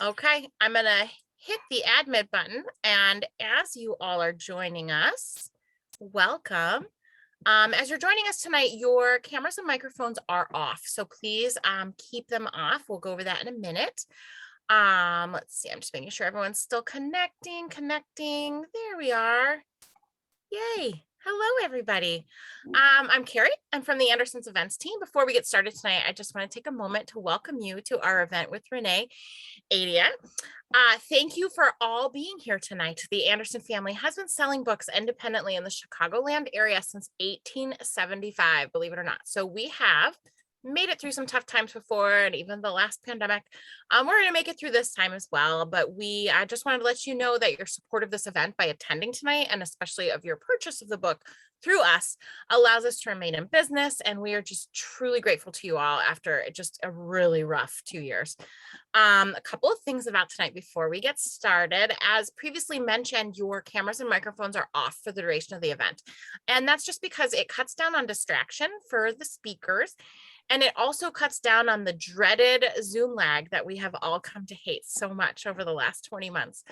Okay, I'm going to hit the admit button. And as you all are joining us, welcome. As you're joining us tonight, your cameras and microphones are off. So please keep them off. We'll go over that in a minute. Let's see, I'm just making sure everyone's still connecting. There we are. Yay. Hello, everybody. I'm Carrie. I'm from the Anderson's events team. Before we get started tonight, I just want to take a moment to welcome you to our event with Renee Ahdieh. Thank you for all being here tonight. The Anderson family has been selling books independently in the Chicagoland area since 1875, believe it or not. So we have made it through some tough times before, and even the last pandemic. We're going to make it through this time as well, but I just wanted to let you know that your support of this event by attending tonight, and especially of your purchase of the book through us, allows us to remain in business, and we are just truly grateful to you all after just a really rough 2 years. A couple of things about tonight before we get started. As previously mentioned, your cameras and microphones are off for the duration of the event, and that's just because it cuts down on distraction for the speakers. And it also cuts down on the dreaded Zoom lag that we have all come to hate so much over the last 20 months.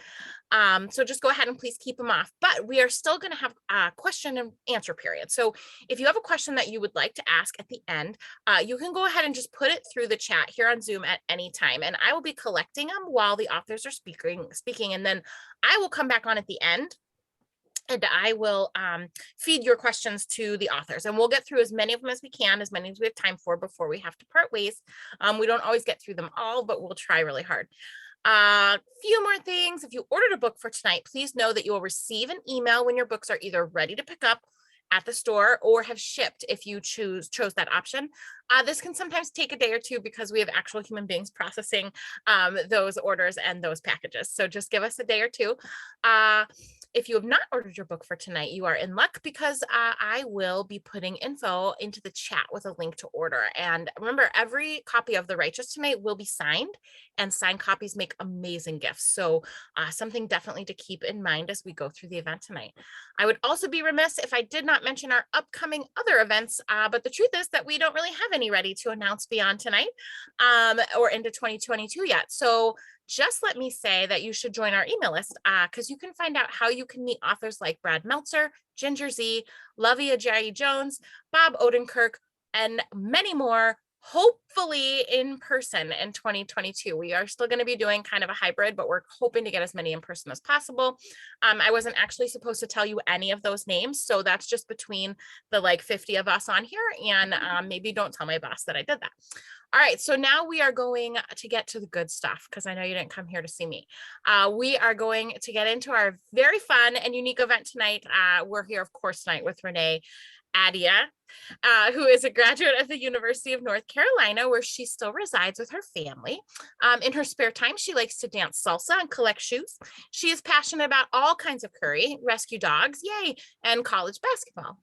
So just go ahead and please keep them off. But we are still going to have a question and answer period. So if you have a question that you would like to ask at the end, you can go ahead and just put it through the chat here on Zoom at any time. And I will be collecting them while the authors are speaking. And then I will come back on at the end, and I will feed your questions to the authors, and we'll get through as many of them as we can, as many as we have time for before we have to part ways. We don't always get through them all, but we'll try really hard. Few more things. If you ordered a book for tonight, please know that you will receive an email when your books are either ready to pick up at the store or have shipped if you chose that option. This can sometimes take a day or two because we have actual human beings processing those orders and those packages. So just give us a day or two. If you have not ordered your book for tonight, you are in luck because I will be putting info into the chat with a link to order. And remember, every copy of The Righteous tonight will be signed, and signed copies make amazing gifts. So something definitely to keep in mind as we go through the event tonight. I would also be remiss if I did not mention our upcoming other events, but the truth is that we don't really have any ready to announce beyond tonight or into 2022 yet. So just let me say that you should join our email list because you can find out how you can meet authors like Brad Meltzer, Ginger Z, Lovey Ajayi Jones, Bob Odenkirk, and many more, hopefully in person in 2022. We are still going to be doing kind of a hybrid, but we're hoping to get as many in person as possible. I wasn't actually supposed to tell you any of those names, so that's just between the like 50 of us on here, and maybe don't tell my boss that I did that. All right, so now we are going to get to the good stuff because I know you didn't come here to see me. We are going to get into our very fun and unique event tonight. We're here, of course, tonight with Renee Ahdieh, who is a graduate of the University of North Carolina, where she still resides with her family. In her spare time, she likes to dance salsa and collect shoes. She is passionate about all kinds of curry, rescue dogs, yay, and college basketball.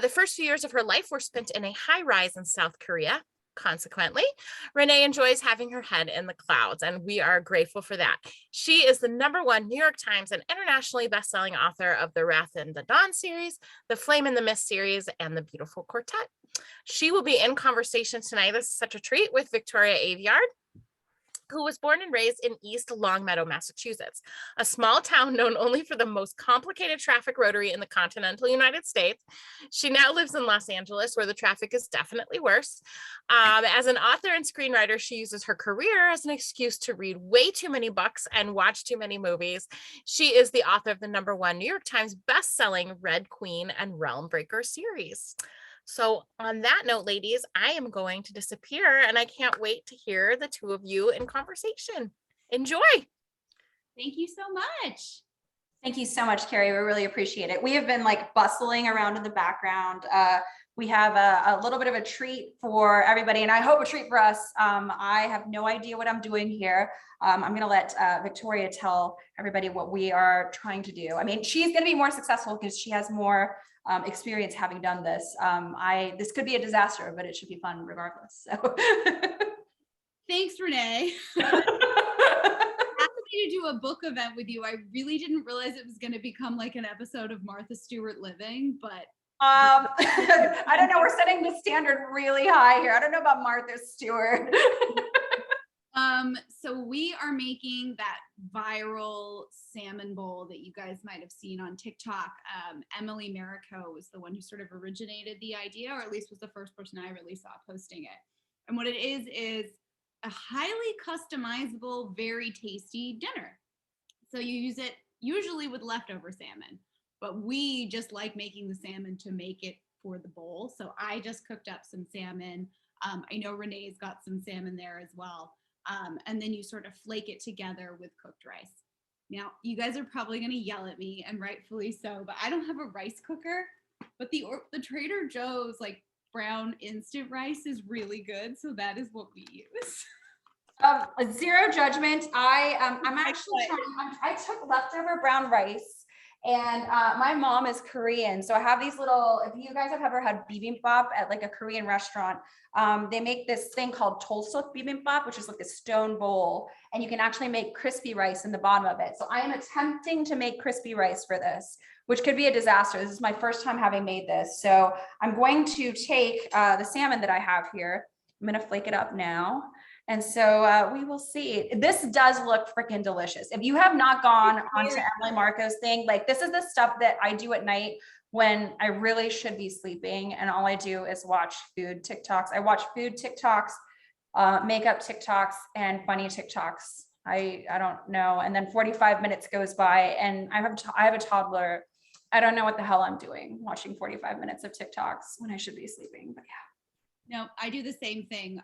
The first few years of her life were spent in a high-rise in South Korea. Consequently, Renee enjoys having her head in the clouds, and we are grateful for that. She is the #1 New York Times and internationally best-selling author of the Wrath in the Dawn series, the Flame in the Mist series, and the Beautiful Quartet. She will be in conversation tonight. This is such a treat with Victoria Aveyard, who was born and raised in East Longmeadow, Massachusetts, a small town known only for the most complicated traffic rotary in the continental United States. She now lives in Los Angeles, where the traffic is definitely worse. As an author and screenwriter, she uses her career as an excuse to read way too many books and watch too many movies. She is the author of the #1 New York Times bestselling Red Queen and Realm Breaker series. So on that note, ladies, I am going to disappear, and I can't wait to hear the two of you in conversation. Enjoy. Thank you so much. Thank you so much, Carrie. We really appreciate it. We have been like bustling around in the background. We have a little bit of a treat for everybody, and I hope a treat for us. I have no idea what I'm doing here. I'm going to let Victoria tell everybody what we are trying to do. I mean, she's going to be more successful because she has more experience having done this. This could be a disaster, but it should be fun regardless. So. Thanks, Renee. To do a book event with you. I really didn't realize it was going to become like an episode of Martha Stewart Living, but I don't know. We're setting the standard really high here. I don't know about Martha Stewart. So we are making that viral salmon bowl that you guys might have seen on TikTok. Emily Marico was the one who sort of originated the idea, or at least was the first person I really saw posting it. And what it is a highly customizable, very tasty dinner. So you use it usually with leftover salmon, but we just like making the salmon to make it for the bowl. So I just cooked up some salmon. I know Renee's got some salmon there as well. And then you sort of flake it together with cooked rice. Now, you guys are probably going to yell at me, and rightfully so, but I don't have a rice cooker. But the Trader Joe's like brown instant rice is really good, so that is what we use. Zero judgment. I'm actually I took leftover brown rice, and my mom is Korean, so I have these little. If you guys have ever had bibimbap at like a Korean restaurant, they make this thing called tolsuk bibimbap, which is like a stone bowl, and you can actually make crispy rice in the bottom of it. So I am attempting to make crispy rice for this, which could be a disaster. This is my first time having made this, so I'm going to take the salmon that I have here. I'm going to flake it up now. And so we will see. This does look freaking delicious. If you have not gone onto Emily Marco's thing, like this is the stuff that I do at night when I really should be sleeping. And all I do is watch food TikToks. I watch food TikToks, makeup TikToks, and funny TikToks. I don't know. And then 45 minutes goes by and I have a toddler. I don't know what the hell I'm doing watching 45 minutes of TikToks when I should be sleeping, but yeah. No, I do the same thing.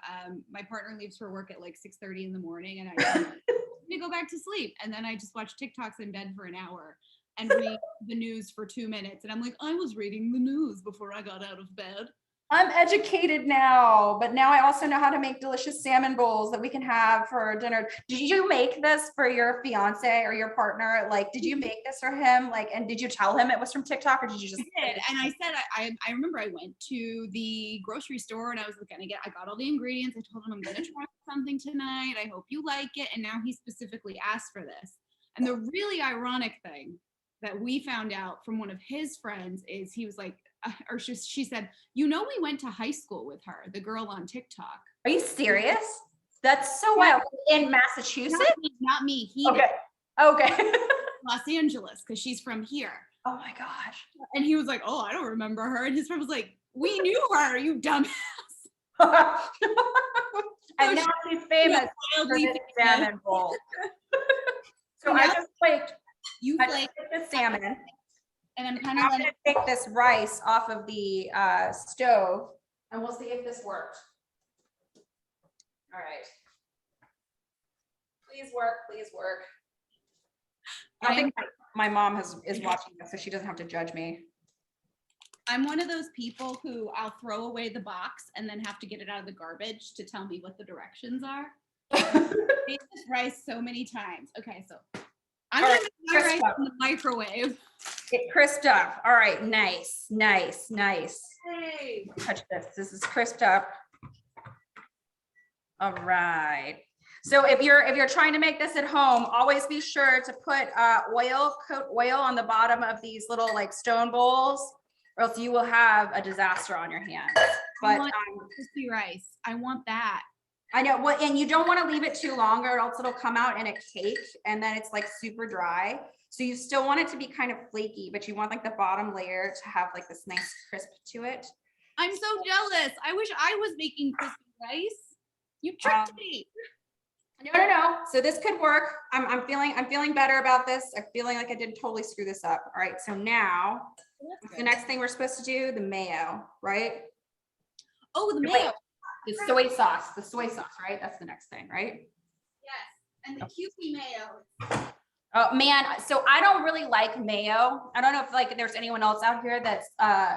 My partner leaves for work at like 6:30 in the morning, and I'm gonna go back to sleep. And then I just watch TikToks in bed for an hour and read the news for 2 minutes. And I'm like, I was reading the news before I got out of bed. I'm educated now, but now I also know how to make delicious salmon bowls that we can have for dinner. Did you make this for your fiance or your partner? Like, did you make this for him? Like, and did you tell him it was from TikTok, or did you just? I did. And I said, I remember I went to the grocery store and I was I got all the ingredients. I told him I'm going to try something tonight. I hope you like it. And now he specifically asked for this. And the really ironic thing that we found out from one of his friends is he was like, she said, we went to high school with her, the girl on TikTok. Are you serious? That's so wild. In Massachusetts? Not me. He okay. Okay. Los Angeles, because she's from here. Oh my gosh. And he was like, oh, I don't remember her. And his friend was like, we knew her, you dumbass. And now she's famous for this salmon bowl. So I just flaked. You flaked the salmon. And I'm going to take this rice off of the stove, and we'll see if this worked. All right. Please work. Please work. I think my mom is watching this, so she doesn't have to judge me. I'm one of those people who I'll throw away the box and then have to get it out of the garbage to tell me what the directions are. I've made this rice so many times. Okay, so I'm going to make my rice in the microwave. It crisped up. All right, nice. Hey. Touch this. This is crisped up. All right. So if you're trying to make this at home, always be sure to put coat oil on the bottom of these little like stone bowls, or else you will have a disaster on your hands. But crispy rice. I want that. I know. Well, and you don't want to leave it too long, or else it'll come out in a cake, and then it's like super dry. So you still want it to be kind of flaky, but you want like the bottom layer to have like this nice crisp to it. I'm so jealous. I wish I was making crispy rice. You tricked me. No. So this could work. I'm feeling better about this. I'm feeling like I didn't totally screw this up. All right. So now the next thing we're supposed to do, the mayo, right? Oh, the mayo. The soy sauce, right? That's the next thing, right? Yes. And the Kewpie mayo. Oh man, so I don't really like mayo. I don't know if like there's anyone else out here that's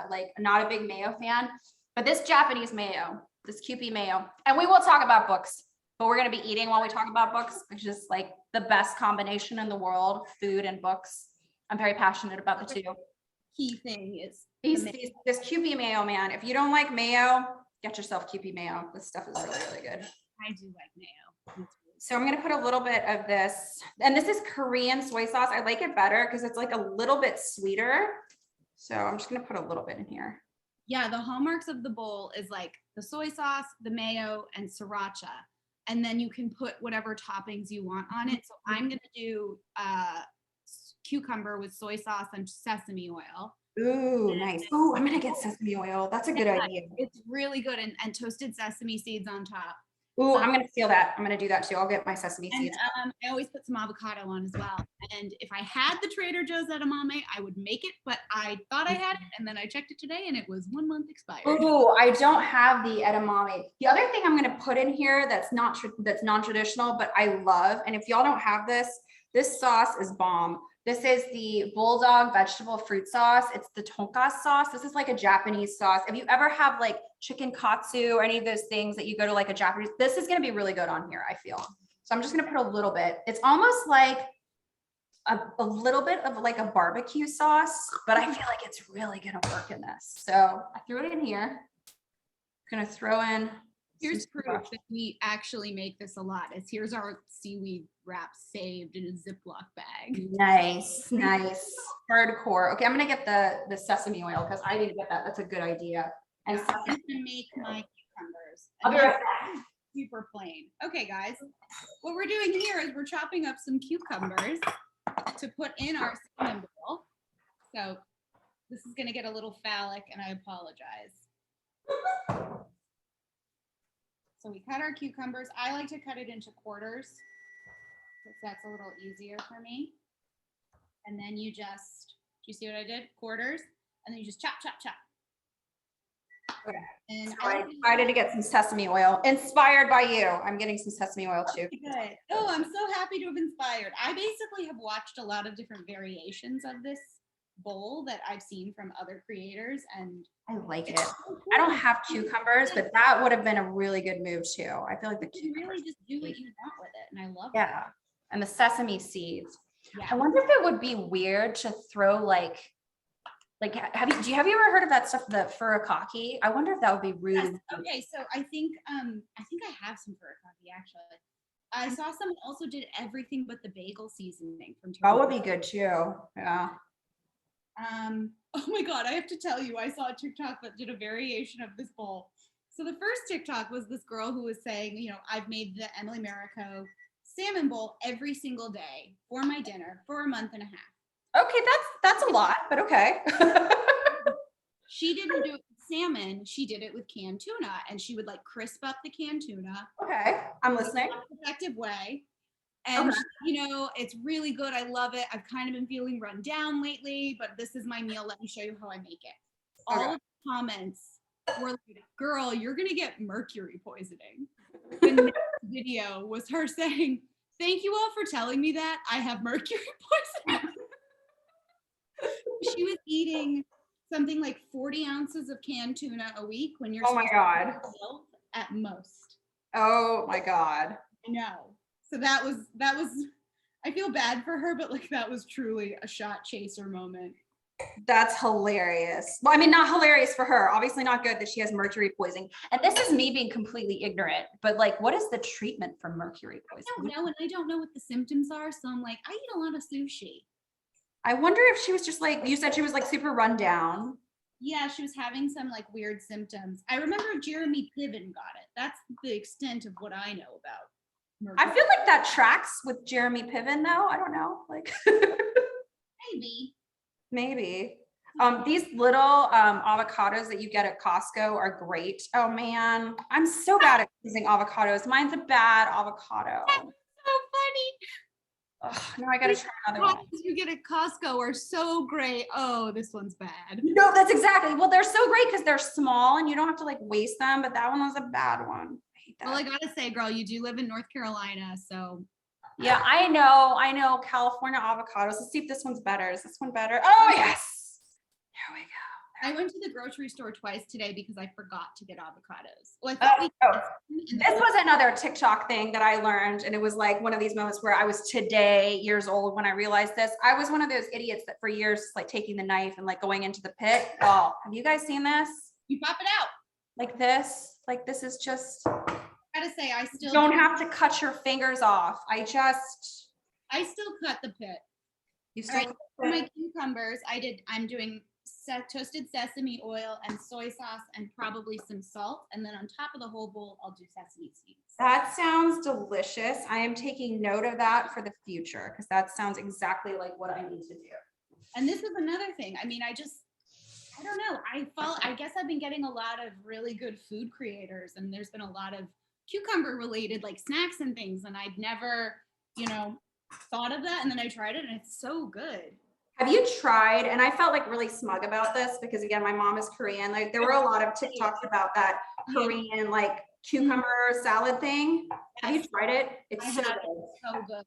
like not a big mayo fan, but this Japanese mayo, this Kewpie mayo, and we will talk about books, but we're gonna be eating while we talk about books, which is like the best combination in the world, food and books. I'm very passionate about the two. Key thing is this Kewpie mayo, man. If you don't like mayo, get yourself Kewpie mayo. This stuff is really, really good. I do like mayo. So I'm going to put a little bit of this, and this is Korean soy sauce. I like it better because it's like a little bit sweeter. So I'm just going to put a little bit in here. Yeah, the hallmarks of the bowl is like the soy sauce, the mayo, and sriracha. and then you can put whatever toppings you want on it. So I'm gonna do cucumber with soy sauce and sesame oil. Ooh, nice. Ooh, I'm gonna get sesame oil. That's a good idea. It's really good, and toasted sesame seeds on top. Ooh, I'm gonna steal that. I'm gonna do that too. I'll get my sesame And seeds. I always put some avocado on as well. And if I had the Trader Joe's edamame, I would make it, but I thought I had it, and then I checked it today, and it was 1 month expired. Ooh, I don't have the edamame. The other thing I'm gonna put in here that's non-traditional, but I love, and if y'all don't have this sauce is bomb. This is the bulldog vegetable fruit sauce. It's the Tonka sauce. This is like a Japanese sauce. If you ever have like chicken katsu or any of those things that you go to like a Japanese, this is gonna be really good on here, I feel. So I'm just gonna put a little bit. It's almost like a little bit of like a barbecue sauce, but I feel like it's really gonna work in this. So I threw it in here. I'm gonna throw in. Here's proof that we actually make this a lot. Here's our seaweed wrap saved in a Ziploc bag. Nice, nice. Hardcore. Okay, I'm gonna get the sesame oil because I need to get that. That's a good idea. And I'm gonna make my cucumbers. I'll be right back. Super plain. Okay, guys. What we're doing here is we're chopping up some cucumbers to put in our salmon bowl. So this is gonna get a little phallic, and I apologize. So we cut our cucumbers. I like to cut it into quarters because that's a little easier for me. And then you just, do you see what I did? Quarters. And then you just chop, chop, chop. Okay. And So I decided to get some sesame oil. Inspired by you. I'm getting some sesame oil too. good. Oh, I'm so happy to have inspired. I basically have watched a lot of different variations of this bowl that I've seen from other creators, and I like it. I don't have cucumbers, but that would have been a really good move too. I feel like the you can really cucumbers. just do what you want with it, and I love Yeah. And the sesame seeds. it. I Yeah. wonder if it would be weird to throw like have you ever heard of that stuff, the furikake? I wonder if that would be rude. Yes. Okay, so I think I have some furikake actually. I saw someone also did everything but the bagel seasoning from That would be good too. Yeah. Oh my God, I have to tell you, I saw a TikTok that did a variation of this bowl. So the first TikTok was this girl who was saying, you know, I've made the Emily Marico salmon bowl every single day for my dinner for a month and a half. Okay, that's a lot, but okay. She didn't do it with salmon, she did it with canned tuna, and she would like crisp up the canned tuna. Okay, I'm listening. In a effective way. And Okay. you know, it's really good. I love it. I've kind of been feeling run down lately, but this is my meal. Let me show you how I make it. All Okay. of the comments were like, girl, you're gonna get mercury poisoning. The next video was her saying, thank you all for telling me that I have mercury poisoning. She was eating something like 40 ounces of canned tuna a week when you're Oh my God. at most. Oh my God. I know. So that was, I feel bad for her, but like that was truly a shot chaser moment. That's hilarious. Well, I mean, not hilarious for her. Obviously not good that she has mercury poisoning. And this is me being completely ignorant, but like, what is the treatment for mercury I poisoning? don't know, and I don't know what the symptoms are. So I'm like, I eat a lot of sushi. I wonder if she was just like, you said she was like super run down. Yeah, she was having some like weird symptoms. I remember Jeremy Piven got it. That's the extent of what I know about mercury. I feel like that tracks with Jeremy Piven though. I don't know, like Maybe. maybe. These little avocados that you get at Costco are great. Oh man, I'm so bad at choosing avocados. Mine's a bad avocado. So funny. Ugh, now I gotta try another one. Avocados you get at Costco are so great. Oh, this one's bad. No, that's exactly. Well, they're so great because they're small and you don't have to like waste them, but that one was a bad one. I hate that. Well, I gotta say, girl, you do live in North Carolina, so Yeah, I know. California avocados. Let's see if this one's better. Is this one better? Oh, yes. There we go. I went to the grocery store twice today because I forgot to get avocados. Well, I thought we Oh, did, and this was another TikTok thing that I learned. And it was like one of these moments where I was today years old when I realized this. I was one of those idiots that for years, like taking the knife and like going into the pit. Well, have you guys seen this? you pop it out. Like this is just, I gotta say, I still don't have to cut your fingers off. I still cut the pit. you All right, still, for my cucumbers, I'm doing toasted sesame oil and soy sauce and probably some salt. And then on top of the whole bowl, I'll do sesame seeds. That sounds delicious. I am taking note of that for the future because that sounds exactly like what I need to do. And this is another thing. I mean, I don't know. I guess I've been getting a lot of really good food creators, and there's been a lot of cucumber related like snacks and things. And I'd never, thought of that. And then I tried it and it's so good. Have you tried, and I felt like really smug about this because again, my mom is Korean. Like there were a lot of TikToks about that Korean like cucumber salad thing. Have you tried it? It's so good. So good.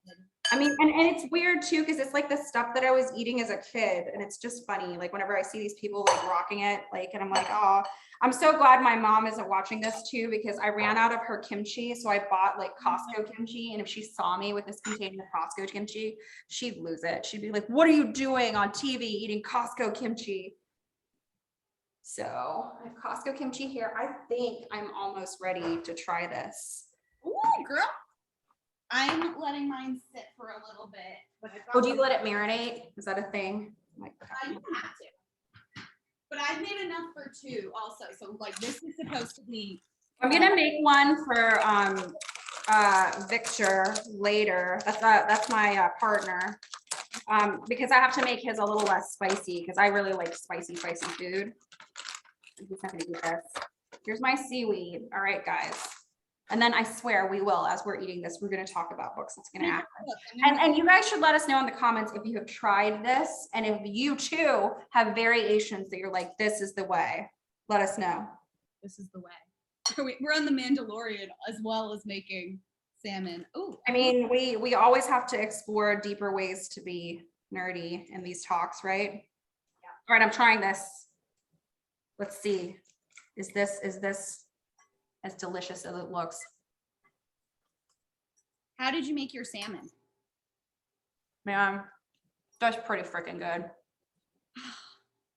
I mean, and it's weird too, because it's like the stuff that I was eating as a kid. And it's just funny. Like whenever I see these people like rocking it, like, and I'm like, oh, I'm so glad my mom isn't watching this too, because I ran out of her kimchi. So I bought like Costco kimchi. And if she saw me with this container of Costco kimchi, she'd lose it. She'd be like, what are you doing on TV eating Costco kimchi? So I have Costco kimchi here. I think I'm almost ready to try this. Ooh, girl. I'm letting mine sit for a little bit. But Oh, do you let it marinate? Is that a thing? I don't have to. But I've made enough for two also. So like this is supposed to be. I'm gonna make one for Victor later. That's my partner. Because I have to make his a little less spicy because I really like spicy food. He's not gonna eat this. Here's my seaweed. All right, guys. And then I swear we will, as we're eating this, we're going to talk about books. It's going to happen. And you guys should let us know in the comments if you have tried this. And if you too have variations that you're like, this is the way, let us know. This is the way. We're on the Mandalorian as well as making salmon. Oh, I mean, we always have to explore deeper ways to be nerdy in these talks, right? Yeah. All right, I'm trying this. Let's see. Is this as delicious as it looks? How did you make your salmon? Man, that's pretty freaking good.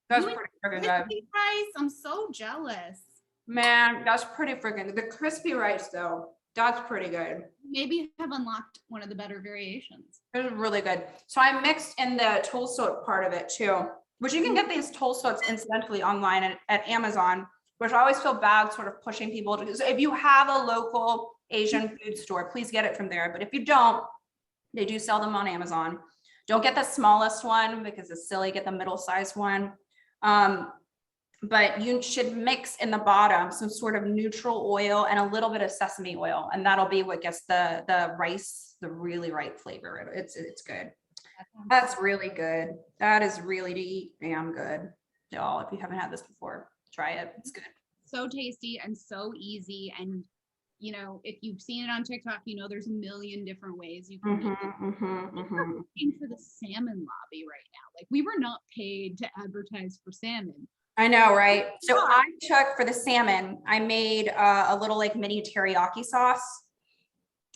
That's pretty freaking good. Rice, I'm so jealous. Man, that's pretty freaking good. The crispy rice though, that's pretty good. Maybe you have unlocked one of the better variations. It's really good. So I mixed in the toll soak part of it too, which you can get these toll soaks incidentally online at Amazon, which I always feel bad sort of pushing people to. So if you have a local Asian food store, please get it from there. But if you don't, they do sell them on Amazon. Don't get the smallest one because it's silly, get the middle-sized one. But you should mix in the bottom some sort of neutral oil and a little bit of sesame oil. And that'll be what gets the rice, the really right flavor. It's good. That's really good. That is really damn good. Y'all, if you haven't had this before, try it. It's good. So tasty and so easy. And if you've seen it on TikTok, there's a million different ways you can make it. We're looking for the salmon lobby right now. Like we were not paid to advertise for salmon. I know, right? So I took for the salmon, I made a little like mini teriyaki sauce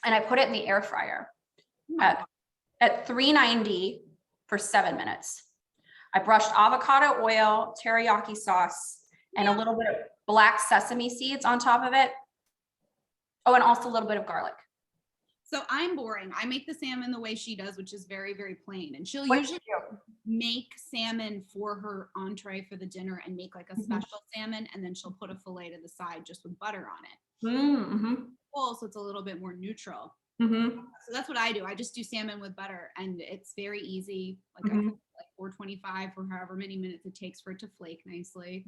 and I put it in the air fryer at 390 for 7 minutes. I brushed avocado oil, teriyaki sauce, and a little bit of black sesame seeds on top of it. Oh, and also a little bit of garlic. So I'm boring. I make the salmon the way she does, which is very, very plain. And she'll What usually make salmon for her entree for the dinner and make like a special salmon. And then she'll put a fillet to the side just with butter on it. Well, so it's a little bit more neutral. So that's what I do. I just do salmon with butter and it's very easy. Like I cook like 425 for however many minutes it takes for it to flake nicely.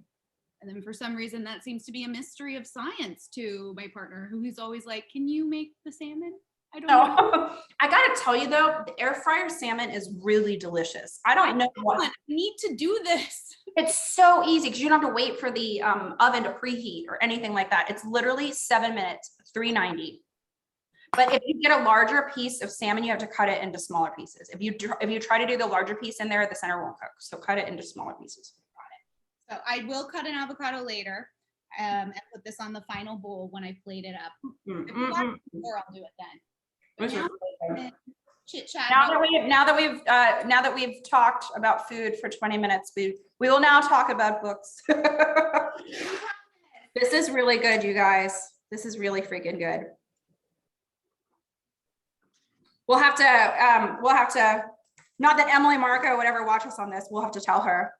And then for some reason, that seems to be a mystery of science to my partner, who's always like, can you make the salmon? I don't know. I gotta tell you though, the air fryer salmon is really delicious. I don't know what. I need to do this. It's so easy because you don't have to wait for the oven to preheat or anything like that. It's literally 7 minutes, 390. But if you get a larger piece of salmon, you have to cut it into smaller pieces. If you try to do the larger piece in there, the center won't cook. So cut it into smaller pieces. So I will cut an avocado later and put this on the final bowl when I plate it up. If you want it before, I'll do it then. Chit chat. Now that we've talked about food for 20 minutes, we will now talk about books. This is really good, you guys. This is really freaking good. We'll have to, not that Emily Marco would ever watch us on this. We'll have to tell her.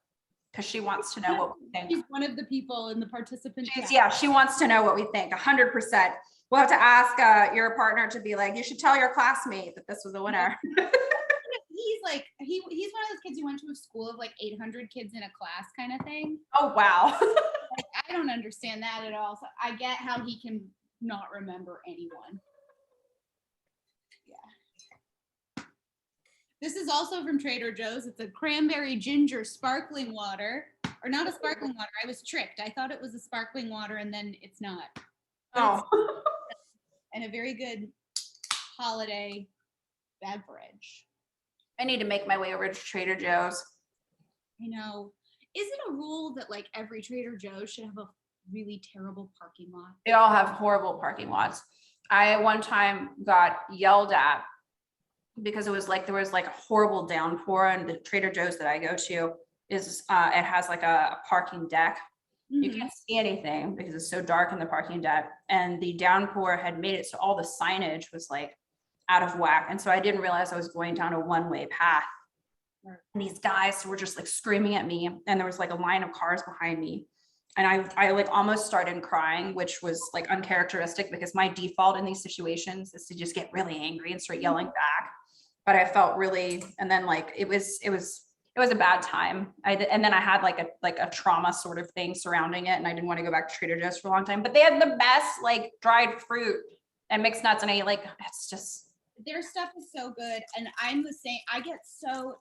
because she wants to know what we think. She's one of the people in the participant chat. Yeah, she wants to know what we think, 100%. We'll have to ask your partner to be like, you should tell your classmate that this was a winner. He's like, he's one of those kids who went to a school of like 800 kids in a class kind of thing. Oh, wow. Like, I don't understand that at all. So I get how he can not remember anyone. Yeah. This is also from Trader Joe's. It's a cranberry ginger sparkling water. Or not a sparkling water. I was tricked. I thought it was a sparkling water and then it's not. Oh. And a very good holiday beverage. I need to make my way over to Trader Joe's. I know. Is it a rule that like every Trader Joe's should have a really terrible parking lot? They all have horrible parking lots. I one time got yelled at because it was like, there was like a horrible downpour, and the Trader Joe's that I go to is, it has like a parking deck. You can't see anything because it's so dark in the parking deck, and the downpour had made it so all the signage was like out of whack. And so I didn't realize I was going down a one-way path. And these guys were just like screaming at me, and there was like a line of cars behind me. And I like almost started crying, which was like uncharacteristic because my default in these situations is to just get really angry and start yelling back. But I felt really, and then like it was a bad time. And then I had like a trauma sort of thing surrounding it, and I didn't want to go back to Trader Joe's for a long time. But they had the best like dried fruit and mixed nuts, and I like, it's just, their stuff is so good. And I'm the same. I get so,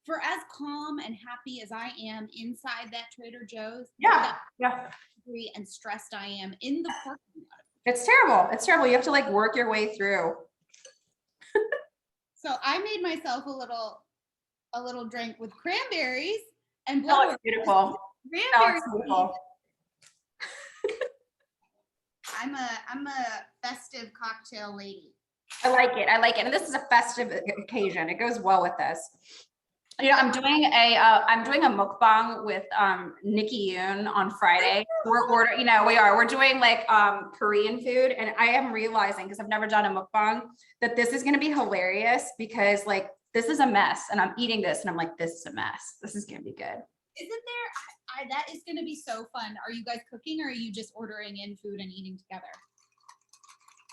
for as calm and happy as I am inside that Trader Joe's, yeah. angry and stressed I am in the parking lot. It's terrible. It's terrible. You have to like work your way through. So I made myself a little drink with cranberries and Oh, blueberries. it's beautiful. Cranberries. Oh, it's beautiful. I'm a festive cocktail lady. I like it. I like it. And this is a festive occasion. It goes well with this. You know, I'm doing a mukbang with Nikki Yoon on Friday. We're doing like Korean food, and I am realizing, because I've never done a mukbang, that this is going to be hilarious, because like this is a mess, and I'm eating this and I'm like, this is a mess. This is going to be good. Isn't there? That is going to be so fun. Are you guys cooking, or are you just ordering in food and eating together?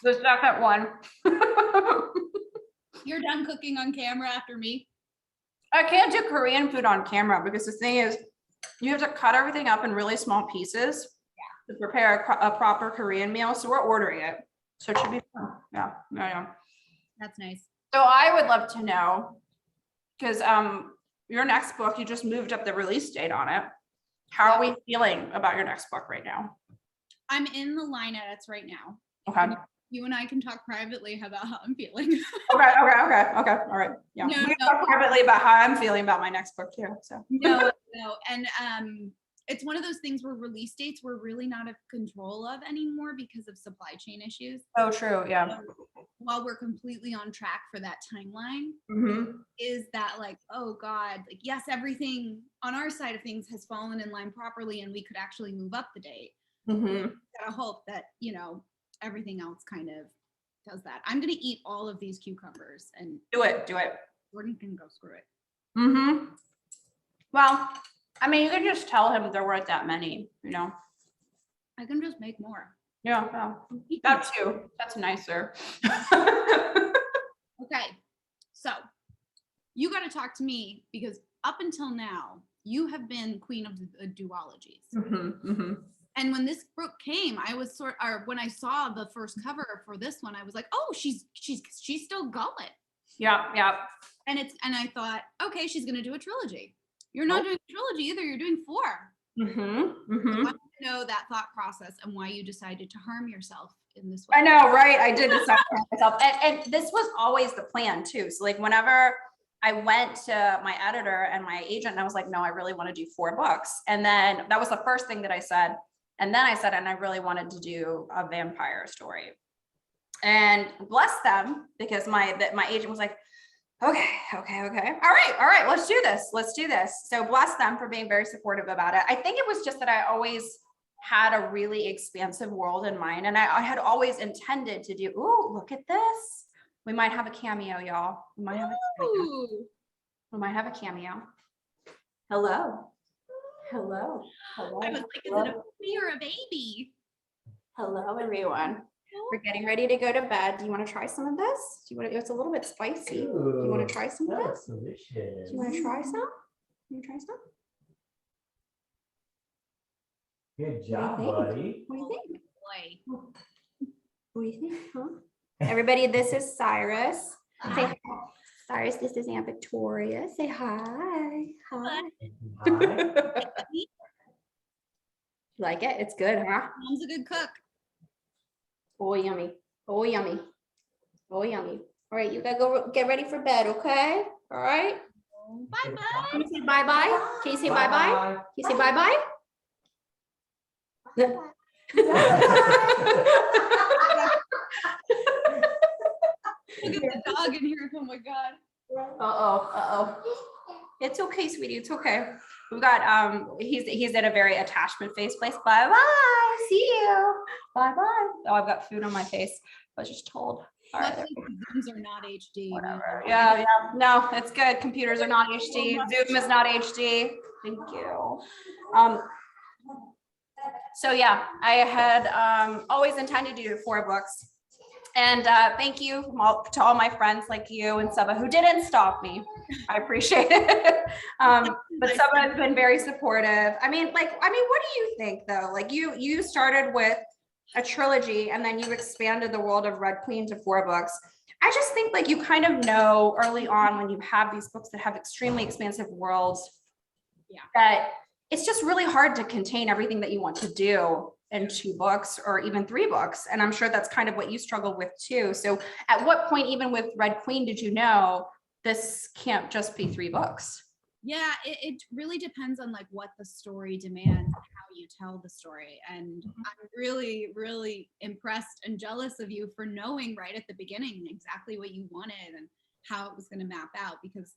The second one. You're done cooking on camera after me? I can't do Korean food on camera, because the thing is, you have to cut everything up in really small pieces to prepare a proper Korean meal. So we're ordering it. So it should be fun. Yeah. That's nice. So I would love to know, because your next book, you just moved up the release date on it. How are we feeling about your next book right now? I'm in the line edits right now. Okay. You and I can talk privately about how I'm feeling. Okay. All right. Yeah. No, We can talk privately about how I'm feeling about my next book too. So No. And it's one of those things where release dates we're really not in control of anymore because of supply chain issues. Oh, true. Yeah. So while we're completely on track for that timeline, is that like, oh God, like, yes, everything on our side of things has fallen in line properly, and we could actually move up the date. Gotta hope that, everything else kind of does that. I'm gonna eat all of these cucumbers and Do it. Gordon can go screw it. Well, I mean, you can just tell him there weren't that many, I can just make more. Yeah. That too. That's nicer. Okay, so you got to talk to me, because up until now you have been queen of the duologies. And when this book came, I was when I saw the first cover for this one, I was like, oh, she's still going. Yeah. And I thought, okay, she's gonna do a trilogy. You're not doing a trilogy either. You're doing 4. So I want to know that thought process and why you decided to harm yourself in this way. I know, right? I did decide for myself, and this was always the plan too. So like whenever I went to my editor and my agent, and I was like, no, I really want to do 4 books. And then that was the first thing that I said. And then I said, and I really wanted to do a vampire story. And bless them, because my agent was like, okay. All right, let's do this. So bless them for being very supportive about it. I think it was just that I always had a really expansive world in mind. And I had always intended to do, ooh, look at this. We might have a cameo, y'all. We might have a cameo. Hello. Hello. Hello. I was like, is it a baby or a baby? Hello, everyone. We're getting ready to go to bed. Do you want to try some of this? Do you want to? It's a little bit spicy. Do you want to try some of this? Delicious. Do you want to try some? You try some? Good job, buddy. What do you think? Boy. What do you think? Huh? Everybody, this is Cyrus. Say hi. Cyrus, this is Aunt Victoria. Say hi. Hi. Hi. Like it? It's good, huh? Mom's a good cook. Oh, yummy. Oh, yummy. Oh, yummy. All right, you gotta go get ready for bed, okay? All right. Bye bye. Can you say bye-bye? Can you say bye-bye? Can you say bye-bye? Look at the dog in here. Oh my God. Uh-oh, uh-oh. It's okay, sweetie. It's okay. We've got he's at a very attachment-based place. Bye-bye. See you. Bye-bye. Oh, I've got food on my face. I was just told. All right. Luckily, the Zooms are not HD. Whatever. Yeah. No, it's good. Computers are not HD. Zoom is not HD. Thank you. So yeah, I had always intended to do 4 books. And thank you to all my friends like you and Saba who didn't stop me. I appreciate it. But Saba has been very supportive. I mean, what do you think though? Like you started with a trilogy and then you expanded the world of Red Queen to 4 books. I just think like you kind of know early on when you have these books that have extremely expansive worlds, that it's just really hard to contain everything that you want to do in 2 books or even 3 books. And I'm sure that's kind of what you struggle with too. So at what point, even with Red Queen, did you know this can't just be 3 books? Yeah, it really depends on like what the story demands and how you tell the story. And I'm really, really impressed and jealous of you for knowing right at the beginning exactly what you wanted and how it was going to map out, because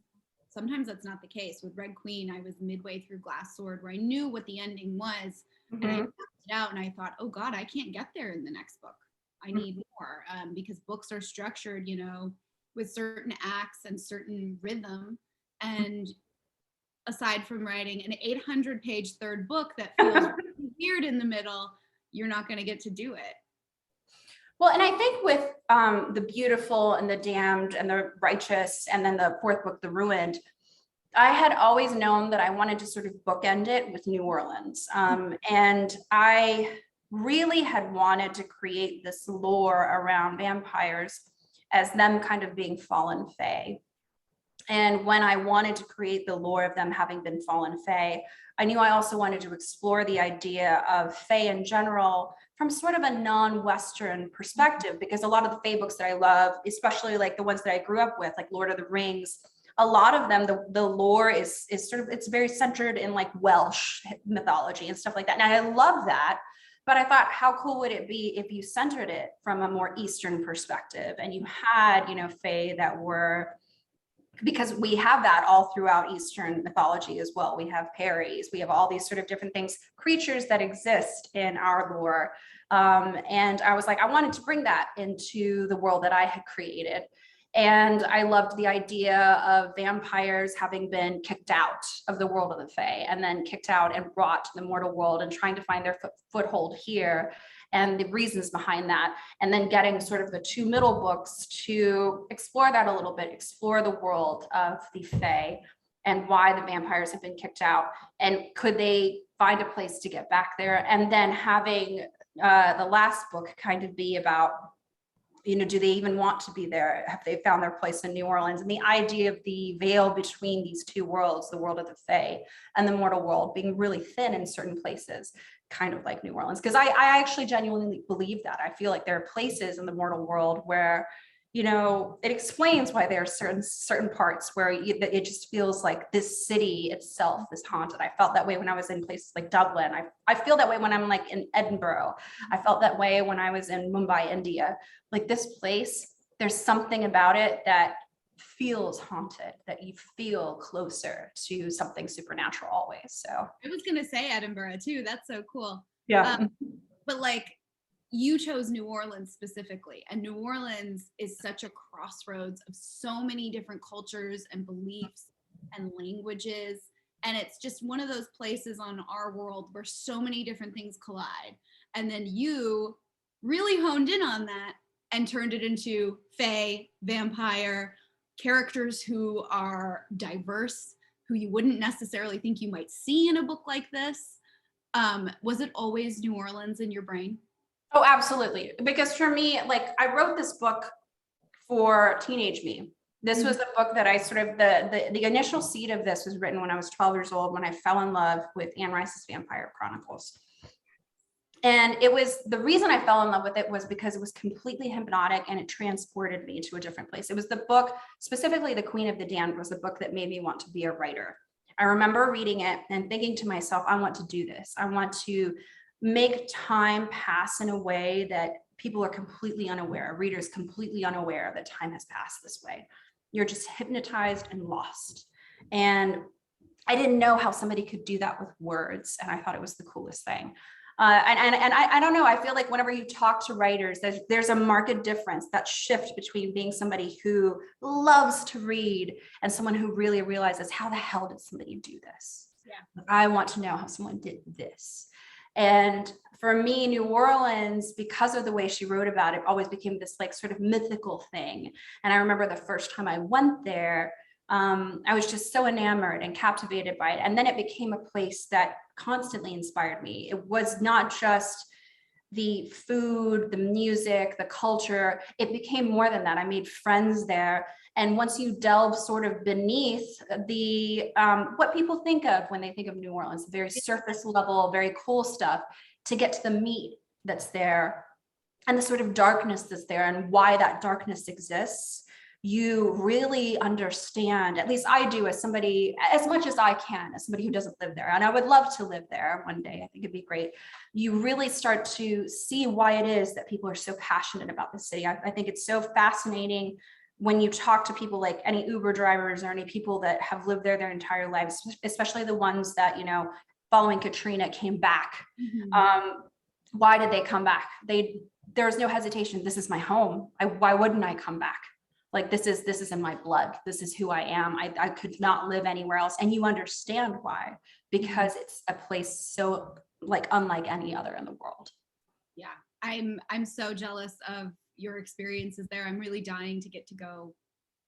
sometimes that's not the case. With Red Queen, I was midway through Glass Sword where I knew what the ending was, and I mapped it out and I thought, oh God, I can't get there in the next book. I need more, because books are structured, you know, with certain acts and certain rhythm. And aside from writing an 800-page 3rd book that feels weird in the middle, you're not going to get to do it. Well, and I think with the Beautiful and the Damned and the Righteous, and then the 4th book, The Ruined, I had always known that I wanted to sort of bookend it with New Orleans. And I really had wanted to create this lore around vampires as them kind of being fallen fae. And when I wanted to create the lore of them having been fallen fae, I knew I also wanted to explore the idea of fae in general from sort of a non-Western perspective, because a lot of the fae books that I love, especially like the ones that I grew up with, like Lord of the Rings, a lot of them, the lore is sort of, it's very centered in like Welsh mythology and stuff like that. And I love that. But I thought, how cool would it be if you centered it from a more Eastern perspective and you had, you know, fae that were, because we have that all throughout Eastern mythology as well. We have fairies, we have all these sort of different things, creatures that exist in our lore. And I was like, I wanted to bring that into the world that I had created. And I loved the idea of vampires having been kicked out of the world of the Fae and then kicked out and brought to the mortal world and trying to find their foothold here, and the reasons behind that. And then getting sort of the 2 middle books to explore that a little bit, explore the world of the Fae and why the vampires have been kicked out. And could they find a place to get back there? And then having the last book kind of be about, you know, do they even want to be there? Have they found their place in New Orleans? And the idea of the veil between these 2 worlds, the world of the Fae and the mortal world, being really thin in certain places, kind of like New Orleans. Because I actually genuinely believe that. I feel like there are places in the mortal world where, you know, it explains why there are certain parts where it just feels like this city itself is haunted. I felt that way when I was in places like Dublin. I feel that way when I'm like in Edinburgh. I felt that way when I was in Mumbai, India. Like this place, there's something about it that feels haunted, that you feel closer to something supernatural always. So I was going to say Edinburgh too. That's so cool. yeah. But like, you chose New Orleans specifically, and New Orleans is such a crossroads of so many different cultures and beliefs and languages And it's just one of those places on our world where so many different things collide. And then you really honed in on that and turned it into fae, vampire, characters who are diverse, who you wouldn't necessarily think you might see in a book like this. Was it always New Orleans in your brain? Oh, absolutely. Because for me, like I wrote this book for teenage me. This was a book that I sort of, the initial seed of this was written when I was 12 years old, when I fell in love with Anne Rice's Vampire Chronicles. And it was, the reason I fell in love with it was because it was completely hypnotic and it transported me to a different place. It was the book, specifically The Queen of the Damned, was the book that made me want to be a writer. I remember reading it and thinking to myself, I want to do this. I want to make time pass in a way that people are completely unaware, readers completely unaware that time has passed this way. You're just hypnotized and lost. And I didn't know how somebody could do that with words. And I thought it was the coolest thing. And I don't know, I feel like whenever you talk to writers, there's a marked difference, that shift between being somebody who loves to read and someone who really realizes, how the hell did somebody do this? Yeah. I want to know how someone did this. And for me, New Orleans, because of the way she wrote about it, always became this like sort of mythical thing. And I remember the first time I went there, I was just so enamored and captivated by it. And then it became a place that constantly inspired me. It was not just the food, the music, the culture. It became more than that. I made friends there. And once you delve sort of beneath the what people think of when they think of New Orleans, very surface level, very cool stuff, to get to the meat that's there and the sort of darkness that's there and why that darkness exists, you really understand, at least I do, as somebody, as much as I can, as somebody who doesn't live there. And I would love to live there one day. I think it'd be great. You really start to see why it is that people are so passionate about the city. I think it's so fascinating when you talk to people, like any Uber drivers or any people that have lived there their entire lives, especially the ones that, you know, following Katrina came back. Why did they come back? There was no hesitation. This is my home. Why wouldn't I come back? Like, this is in my blood. This is who I am. I could not live anywhere else. And you understand why, because it's a place so like unlike any other in the world. Yeah, I'm so jealous of your experiences there. I'm really dying to get to go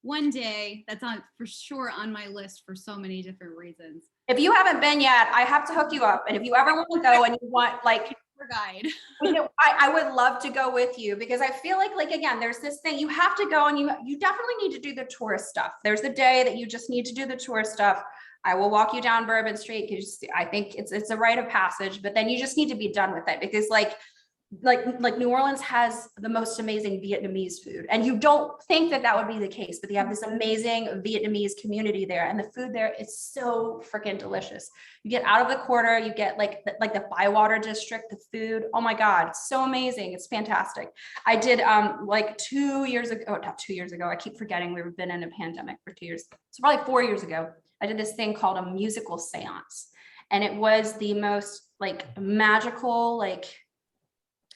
one day. That's for sure on my list for so many different reasons. If you haven't been yet, I have to hook you up. And if you ever want to go and you want like guide, you know, I would love to go with you, because I feel like again, there's this thing you have to go, and you definitely need to do the tourist stuff. There's a day that you just need to do the tourist stuff. I will walk you down Bourbon Street because I think it's a rite of passage, but then you just need to be done with it, because like New Orleans has the most amazing Vietnamese food, and you don't think that would be the case, but they have this amazing Vietnamese community there, and the food there is so freaking delicious. You get out of the quarter, you get like the Bywater district, the food, oh my God, it's so amazing. It's fantastic. I did like 2 years ago, not 2 years ago, I keep forgetting we've been in a pandemic for 2 years. So probably 4 years ago, I did this thing called a musical seance, and it was the most like magical, like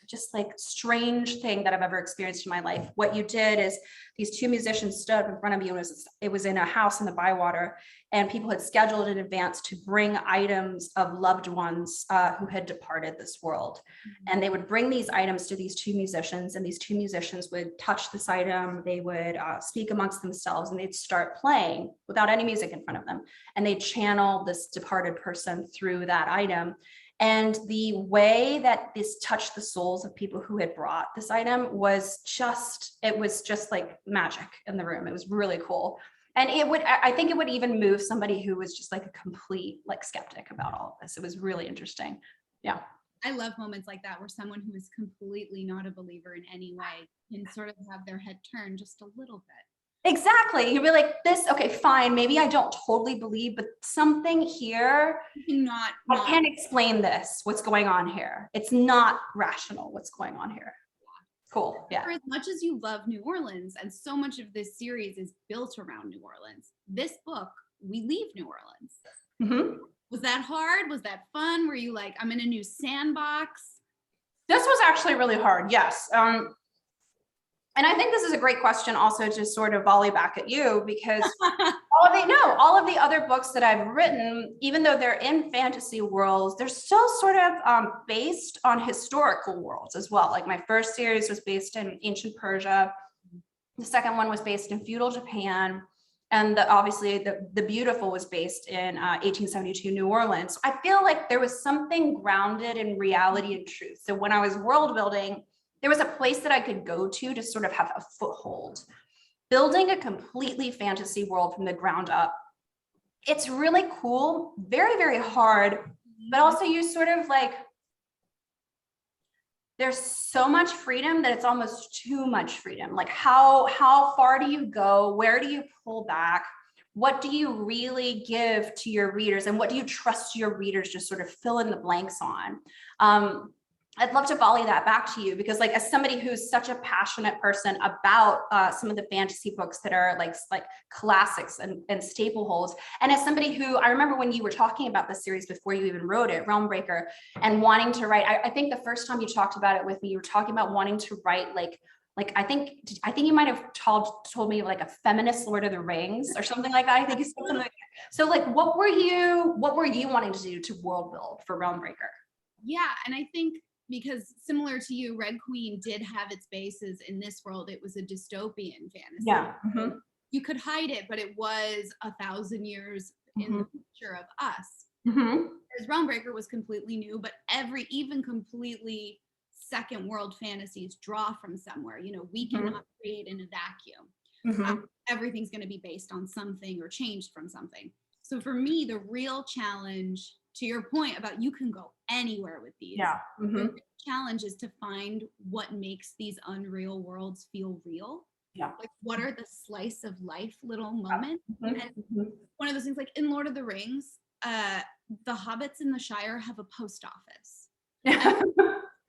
just like strange thing that I've ever experienced in my life. What you did is these two musicians stood in front of you, and it was in a house in the Bywater, and people had scheduled in advance to bring items of loved ones who had departed this world. And they would bring these items to these two musicians, and these two musicians would touch this item. They would speak amongst themselves, and they'd start playing without any music in front of them. And they'd channel this departed person through that item. And the way that this touched the souls of people who had brought this item was just like magic in the room. It was really cool. And I think it would even move somebody who was just like a complete like skeptic about all of this. It was really interesting. Yeah. I love moments like that where someone who is completely not a believer in any way can sort of have their head turned just a little bit. Exactly. You'd be like, this, okay, fine. Maybe I don't totally believe, but something here, I can't explain this, what's going on here. It's not rational what's going on here. Cool. Yeah. For as much as you love New Orleans, and so much of this series is built around New Orleans, this book, we leave New Orleans. Mm-hmm. Was that hard? Was that fun? Were you like, I'm in a new sandbox? This was actually really hard. Yes. And I think this is a great question also to sort of volley back at you, because all of the other books that I've written, even though they're in fantasy worlds, they're still sort of based on historical worlds as well. Like my first series was based in ancient Persia. The second one was based in feudal Japan. And obviously the Beautiful was based in 1872 New Orleans. So I feel like there was something grounded in reality and truth. So when I was world building, there was a place that I could go to sort of have a foothold. Building a completely fantasy world from the ground up, it's really cool, very, very hard, but also you sort of like, there's so much freedom that it's almost too much freedom. Like how far do you go? Where do you pull back? What do you really give to your readers? And what do you trust your readers to sort of fill in the blanks on? I'd love to volley that back to you because like as somebody who's such a passionate person about some of the fantasy books that are like classics and staple holds, and as somebody who, I remember when you were talking about the series before you even wrote it, Realmbreaker, and wanting to write, I think the first time you talked about it with me, you were talking about wanting to write like I think you might have told me like a feminist Lord of the Rings or something like that. I think it's something like that. So like what were you wanting to do to world build for Realmbreaker? Yeah, and I think because similar to you, Red Queen did have its bases in this world. It was a dystopian fantasy. Yeah. You could hide it, but it was 1,000 years in the future of us. Whereas Realmbreaker was completely new, but even completely second world fantasies draw from somewhere. You know, we cannot create in a vacuum. Everything's going to be based on something or changed from something. So for me, the real challenge, to your point about you can go anywhere with these. Yeah. The challenge is to find what makes these unreal worlds feel real. Yeah. Like what are the slice of life little moments? And one of those things, like in Lord of the Rings, the hobbits in the Shire have a post office.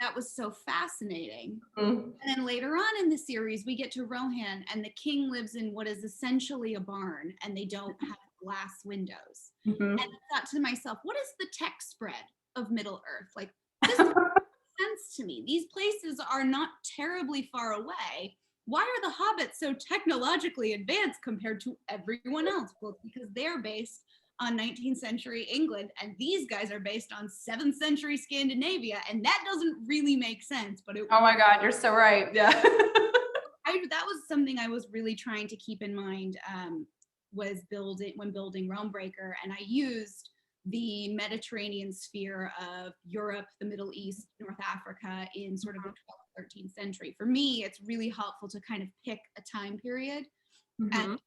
That was so fascinating. And then later on in the series, we get to Rohan, and the king lives in what is essentially a barn, and they don't have glass windows. And I thought to myself, what is the tech spread of Middle Earth? Like, this doesn't make sense to me. These places are not terribly far away. Why are the hobbits so technologically advanced compared to everyone else? Well, because they're based on 19th century England, and these guys are based on 7th century Scandinavia, and that doesn't really make sense. But oh my God, you're so right. Yeah. That was something I was really trying to keep in mind when building Realmbreaker, and I used the Mediterranean sphere of Europe, the Middle East, North Africa in sort of the 12th, 13th century. For me, it's really helpful to kind of pick a time period and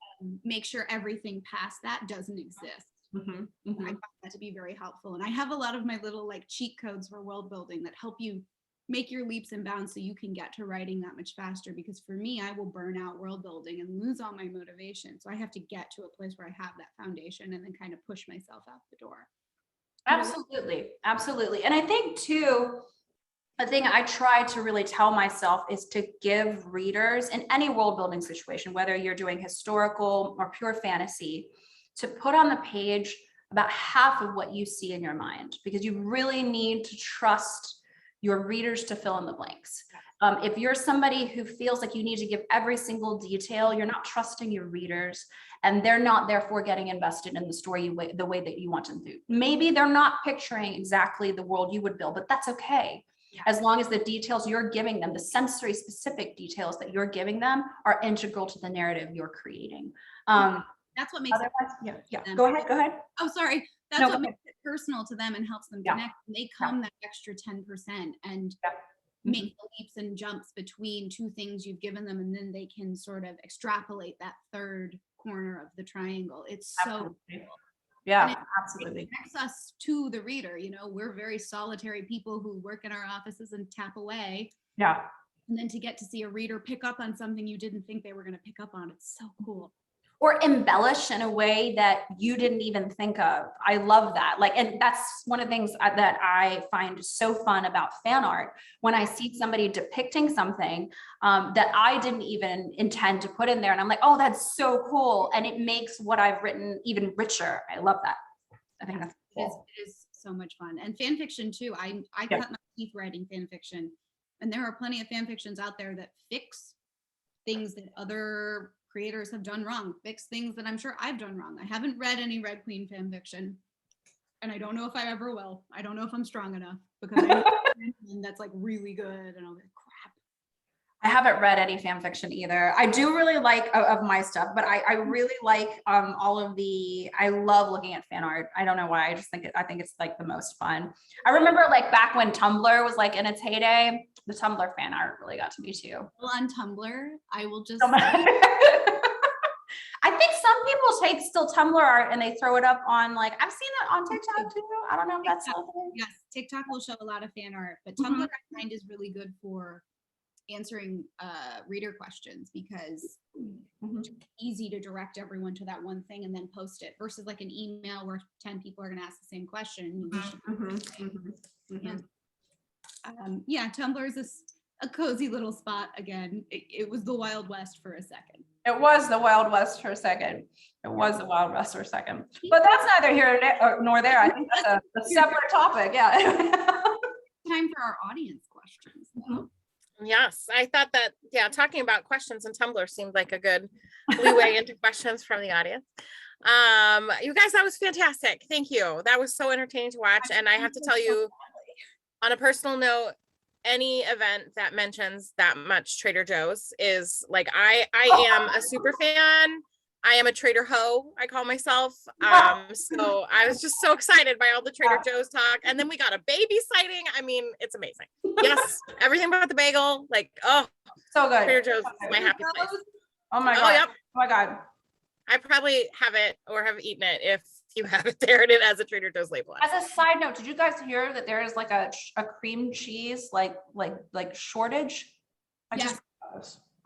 make sure everything past that doesn't exist. I find that to be very helpful. And I have a lot of my little like cheat codes for world building that help you make your leaps and bounds so you can get to writing that much faster. Because for me, I will burn out world building and lose all my motivation. So I have to get to a place where I have that foundation and then kind of push myself out the door. Absolutely. Absolutely. And I think too, a thing I try to really tell myself is to give readers in any world building situation, whether you're doing historical or pure fantasy, to put on the page about half of what you see in your mind, because you really need to trust your readers to fill in the blanks. If you're somebody who feels like you need to give every single detail, you're not trusting your readers, and they're not therefore getting invested in the story the way that you want them to. Maybe they're not picturing exactly the world you would build, but that's okay. As long as the details you're giving them, the sensory specific details that you're giving them, are integral to the narrative you're creating. That's what makes it. Go ahead. Oh, sorry. That's what makes it personal to them and helps them connect. And they come that extra 10% and make the leaps and jumps between two things you've given them, and then they can sort of extrapolate that third corner of the triangle. It's so cool. Yeah, absolutely. It connects us to the reader. You know, we're very solitary people who work in our offices and tap away. Yeah. And then to get to see a reader pick up on something you didn't think they were going to pick up on, it's so cool. Or embellish in a way that you didn't even think of. I love that. Like, and that's one of the things that I find so fun about fan art, when I see somebody depicting something that I didn't even intend to put in there. And I'm like, oh, that's so cool. And it makes what I've written even richer. I love that. I think that's cool. It is so much fun. And fan fiction too. I cut my teeth writing fan fiction. And there are plenty of fan fictions out there that fix things that other creators have done wrong, fix things that I'm sure I've done wrong. I haven't read any Red Queen fan fiction, and I don't know if I ever will. I don't know if I'm strong enough because I know that's like really good, and I'm like, crap. I haven't read any fan fiction either. I do really like of my stuff, but I really like all of I love looking at fan art. I don't know why. I think it's like the most fun. I remember like back when Tumblr was like in its heyday, the Tumblr fan art really got to me too. Well, on Tumblr, I will just I think some people take still Tumblr art and they throw it up on like, I've seen it on TikTok too. I don't know if that's something. yes, TikTok will show a lot of fan art, but Tumblr I find is really good for answering reader questions because it's easy to direct everyone to that one thing and then post it versus like an email where 10 people are going to ask the same question. Yeah, Tumblr is a cozy little spot. Again, it was the Wild West for a second. It was the Wild West for a second. It was the Wild West for a second. But that's neither here nor there. I think that's a separate topic. Yeah. Time for our audience questions. Yes, I thought that, yeah, talking about questions in Tumblr seemed like a good leeway into questions from the audience. You guys, that was fantastic. Thank you. That was so entertaining to watch. And I have to tell you, on a personal note, any event that mentions that much Trader Joe's is like, I am a super fan. I am a Trader Ho, I call myself. So I was just so excited by all the Trader Joe's talk. And then we got a baby sighting. I mean, it's amazing. Yes, everything about the bagel, like, oh, so good. Trader Joe's is my happy place. Oh my God. Oh, yep. Oh my God. I probably have it or have eaten it if you have it there and it has a Trader Joe's label. As a side note, did you guys hear that there is like a cream cheese like shortage? Yes,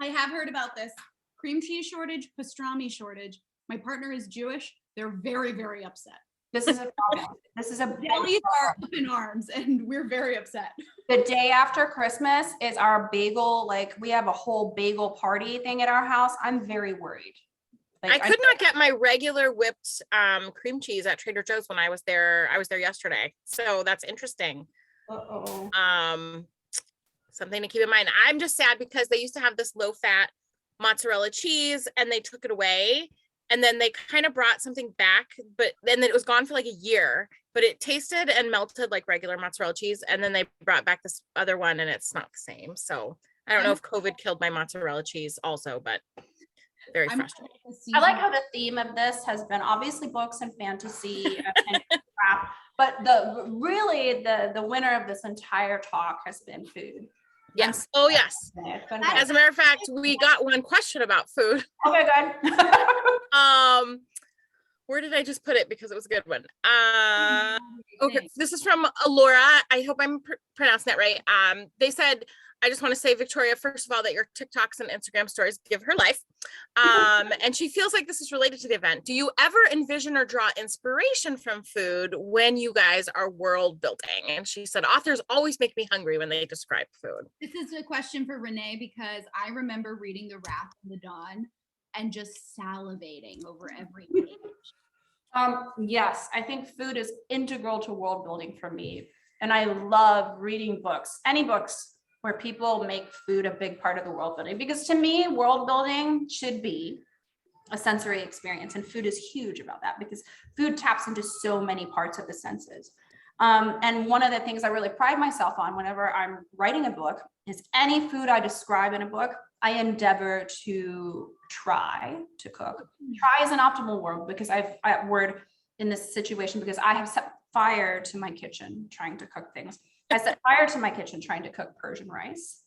I have heard about this. Cream cheese shortage, pastrami shortage. My partner is Jewish. They're very, very upset. This is a problem. This is a delis are up in arms and we're very upset. The day after Christmas is our bagel, like we have a whole bagel party thing at our house. I'm very worried. Like, I could not get my regular whipped cream cheese at Trader Joe's when I was there. I was there yesterday. So that's interesting. Something to keep in mind. I'm just sad because they used to have this low fat mozzarella cheese and they took it away. And then they kind of brought something back, but then it was gone for like a year, but it tasted and melted like regular mozzarella cheese. And then they brought back this other one and it's not the same. So I don't know if COVID killed my mozzarella cheese also, but very frustrating. I like how the theme of this has been obviously books and fantasy and crap, but the winner of this entire talk has been food. Yes. Oh, yes. As a matter of fact, we got one question about food. Okay, good. Where did I just put it? Because it was a good one. Okay, this is from Laura. I hope I'm pronouncing that right. They said, I just want to say, Victoria, first of all, that your TikToks and Instagram stories give her life. And she feels like this is related to the event. Do you ever envision or draw inspiration from food when you guys are world building? And she said, authors always make me hungry when they describe food. This is a question for Renee because I remember reading The Wrath of the Dawn and just salivating over every page. Yes, I think food is integral to world building for me. And I love reading books, any books where people make food a big part of the world building, because to me, world building should be a sensory experience, and food is huge about that because food taps into so many parts of the senses. And one of the things I really pride myself on whenever I'm writing a book is any food I describe in a book, I endeavor to try to cook. Try is an optimal word because word in this situation because I have set fire to my kitchen trying to cook things. I set fire to my kitchen trying to cook Persian rice.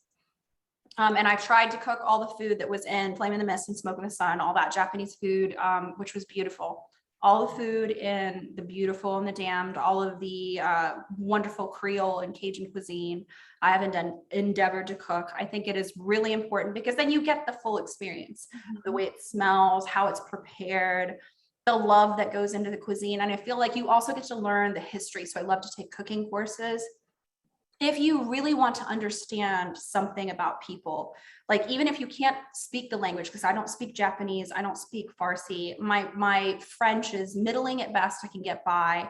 And I tried to cook all the food that was in Flame in the Mist and Smoke in the Sun, all that Japanese food, which was beautiful. All the food in The Beautiful and the Damned, all of the wonderful Creole and Cajun cuisine, I have endeavored to cook. I think it is really important because then you get the full experience, the way it smells, how it's prepared, the love that goes into the cuisine. And I feel like you also get to learn the history. So I love to take cooking courses. if you really want to understand something about people, like even if you can't speak the language, because I don't speak Japanese, I don't speak Farsi, my French is middling at best, I can get by.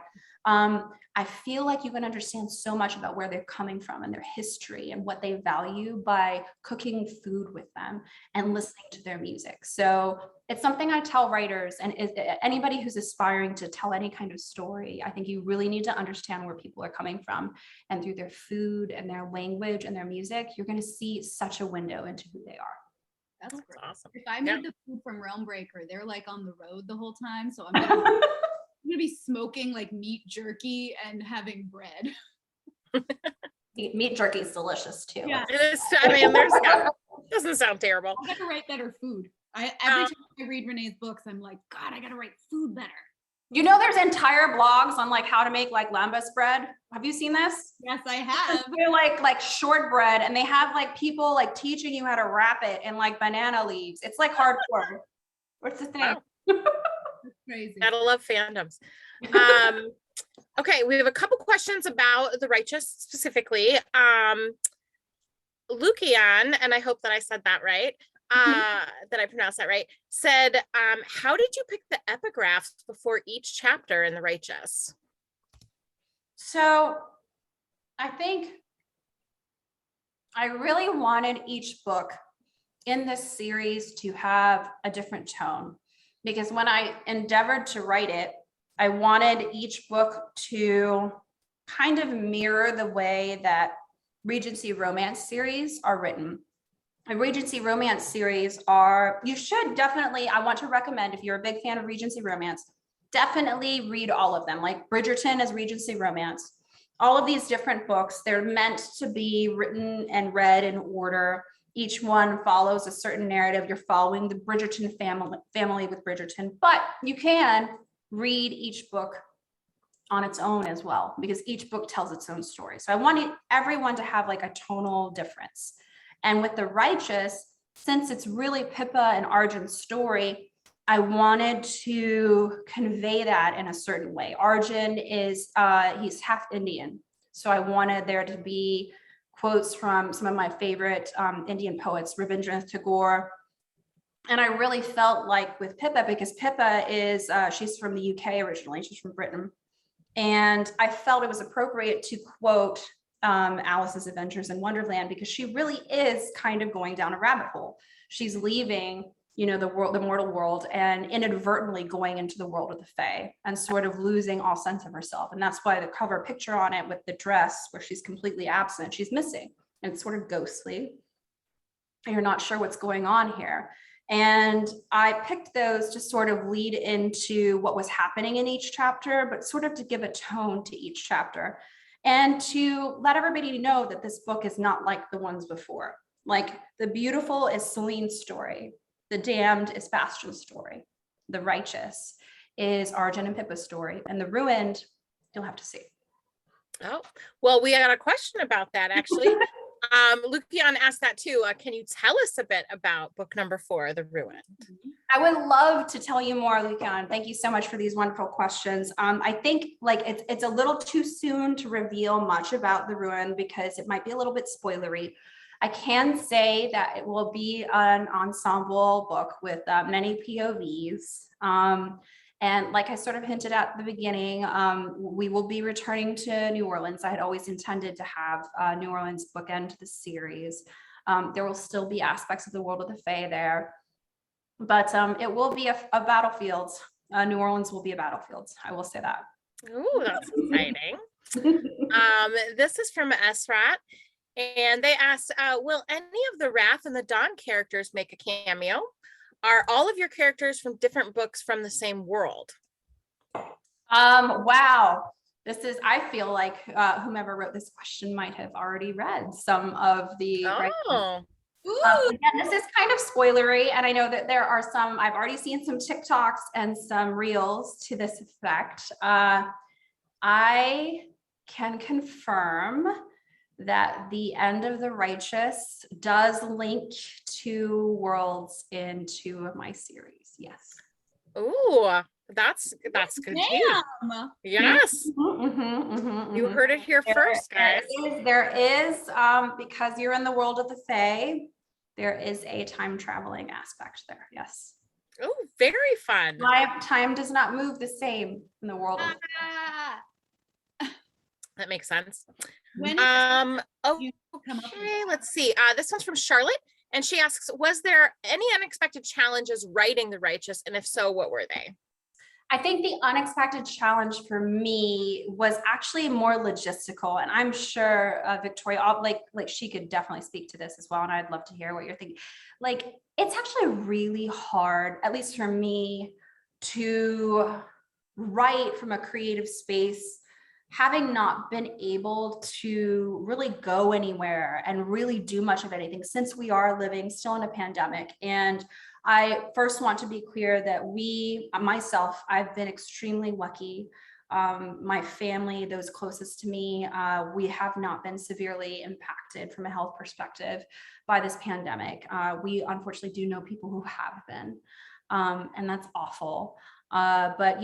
I feel like you can understand so much about where they're coming from and their history and what they value by cooking food with them and listening to their music. So it's something I tell writers and anybody who's aspiring to tell any kind of story. I think you really need to understand where people are coming from, and through their food and their language and their music, you're going to see such a window into who they are. That's That's great. awesome. If I made the food from Realm Breaker, they're like on the road the whole time. So I'm gonna be smoking like meat jerky and having bread. Meat jerky is delicious too. Yeah. I mean, doesn't sound terrible. I gotta write better food. Every time I read Renee's books, I'm like, God, I gotta write food better. You know, there's entire blogs on like how to make like lambas bread. Have you seen this? Yes, I have. They're like shortbread, and they have like people like teaching you how to wrap it in like banana leaves. It's like hardcore. What's the name? Wow. Crazy. Gotta love fandoms. Okay, we have a couple questions about the Righteous specifically. Lukian, and I hope that I said that right, that I pronounced that right, said, how did you pick the epigraphs before each chapter in the Righteous? So I think I really wanted each book in this series to have a different tone, because when I endeavored to write it, I wanted each book to kind of mirror the way that Regency romance series are written. A Regency romance series you should definitely, I want to recommend, if you're a big fan of Regency romance, definitely read all of them. Like Bridgerton is Regency romance. All of these different books, they're meant to be written and read in order. Each one follows a certain narrative. You're following the Bridgerton family with Bridgerton, but you can read each book on its own as well, because each book tells its own story. So I wanted everyone to have like a tonal difference. And with the Righteous, since it's really Pippa and Arjun's story, I wanted to convey that in a certain way. Arjun is, he's half Indian. So I wanted there to be quotes from some of my favorite Indian poets, Rabindranath Tagore. And I really felt like with Pippa, because Pippa is, she's from the UK originally, she's from Britain. And I felt it was appropriate to quote Alice's Adventures in Wonderland, because she really is kind of going down a rabbit hole. She's leaving, you know, the mortal world, and inadvertently going into the world of the Fae and sort of losing all sense of herself. And that's why the cover picture on it with the dress where she's completely absent, she's missing, and it's sort of ghostly. And you're not sure what's going on here. And I picked those to sort of lead into what was happening in each chapter, but sort of to give a tone to each chapter and to let everybody know that this book is not like the ones before. Like the Beautiful is Celine's story. The Damned is Bastian's story. The Righteous is Arjun and Pippa's story. And the Ruined, you'll have to see. Oh, well, we got a question about that actually. Lukian asked that too. Can you tell us a bit about book number 4, The Ruined? I would love to tell you more, Lukian. Thank you so much for these wonderful questions. I think like it's a little too soon to reveal much about The Ruined because it might be a little bit spoilery. I can say that it will be an ensemble book with many POVs. And like I sort of hinted at the beginning, we will be returning to New Orleans. I had always intended to have New Orleans bookend the series. There will still be aspects of the world of the Fae there, but it will be a battlefield. New Orleans will be a battlefield. I will say that. Ooh, that's exciting. This is from Esrat, and they asked, will any of the Wrath and the Dawn characters make a cameo? Are all of your characters from different books from the same world? Wow. I feel like whomever wrote this question might have already read some of the. Oh. Again, this is kind of spoilery, and I know that there are some, I've already seen some TikToks and some reels to this effect. I can confirm that the end of The Righteous does link 2 worlds in 2 of my series. Yes. Ooh, That's good tea. Damn. Yes. You heard it here first, guys. There is, because you're in the world of the Fae, there is a time traveling aspect there. Yes. Oh, very fun. Time does not move the same in the world of the Fae. That makes sense. When Okay, let's see. This one's from Charlotte, and she asks, was there any unexpected challenges writing The Righteous? And if so, what were they? I think the unexpected challenge for me was actually more logistical, and I'm sure Victoria, like she could definitely speak to this as well, and I'd love to hear what you're thinking. Like, it's actually really hard, at least for me, to write from a creative space, having not been able to really go anywhere and really do much of anything since we are living still in a pandemic. And I first want to be clear that I've been extremely lucky. My family, those closest to me, we have not been severely impacted from a health perspective by this pandemic. We unfortunately do know people who have been, and that's awful. But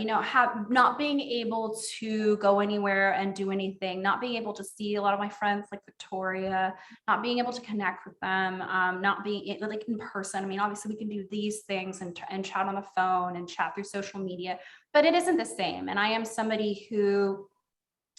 not being able to go anywhere and do anything, not being able to see a lot of my friends like Victoria, not being able to connect with them, not being like in person. I mean, obviously we can do these things and chat on the phone and chat through social media, but it isn't the same. And I am somebody who,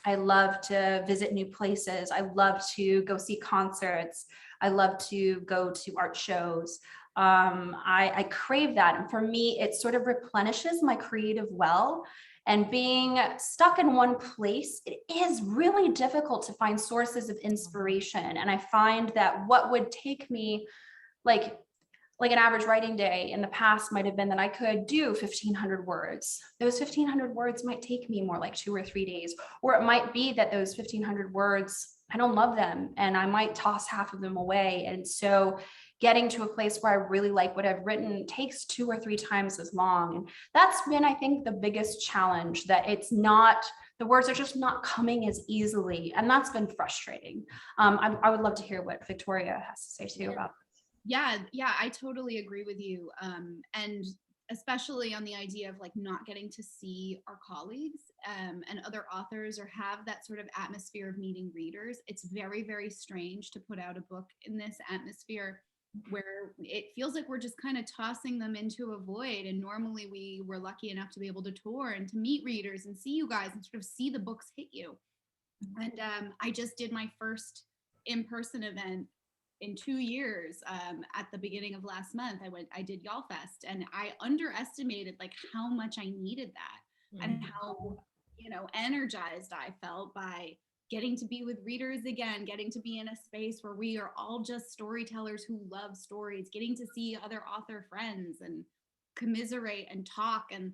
I love to visit new places. I love to go see concerts. I love to go to art shows. I crave that. And for me, it sort of replenishes my creative well. And being stuck in one place, it is really difficult to find sources of inspiration. And I find that what would take me like an average writing day in the past might have been that I could do 1,500 words. Those 1,500 words might take me more like 2 or 3 days, or it might be that those 1,500 words, I don't love them and I might toss half of them away. And so getting to a place where I really like what I've written takes 2 or 3 times as long. And that's been, I think, the biggest challenge, that the words are just not coming as easily. And that's been frustrating. I would love to hear what Victoria has to say too about this. Yeah, I totally agree with you. And especially on the idea of like not getting to see our colleagues and other authors, or have that sort of atmosphere of meeting readers. It's very, very strange to put out a book in this atmosphere where it feels like we're just kind of tossing them into a void. And normally we were lucky enough to be able to tour and to meet readers and see you guys and sort of see the books hit you. And I just did my first in-person event in 2 years at the beginning of last month. I did Y'all Fest, and I underestimated like how much I needed that and how energized I felt by getting to be with readers again, getting to be in a space where we are all just storytellers who love stories, getting to see other author friends and commiserate and talk and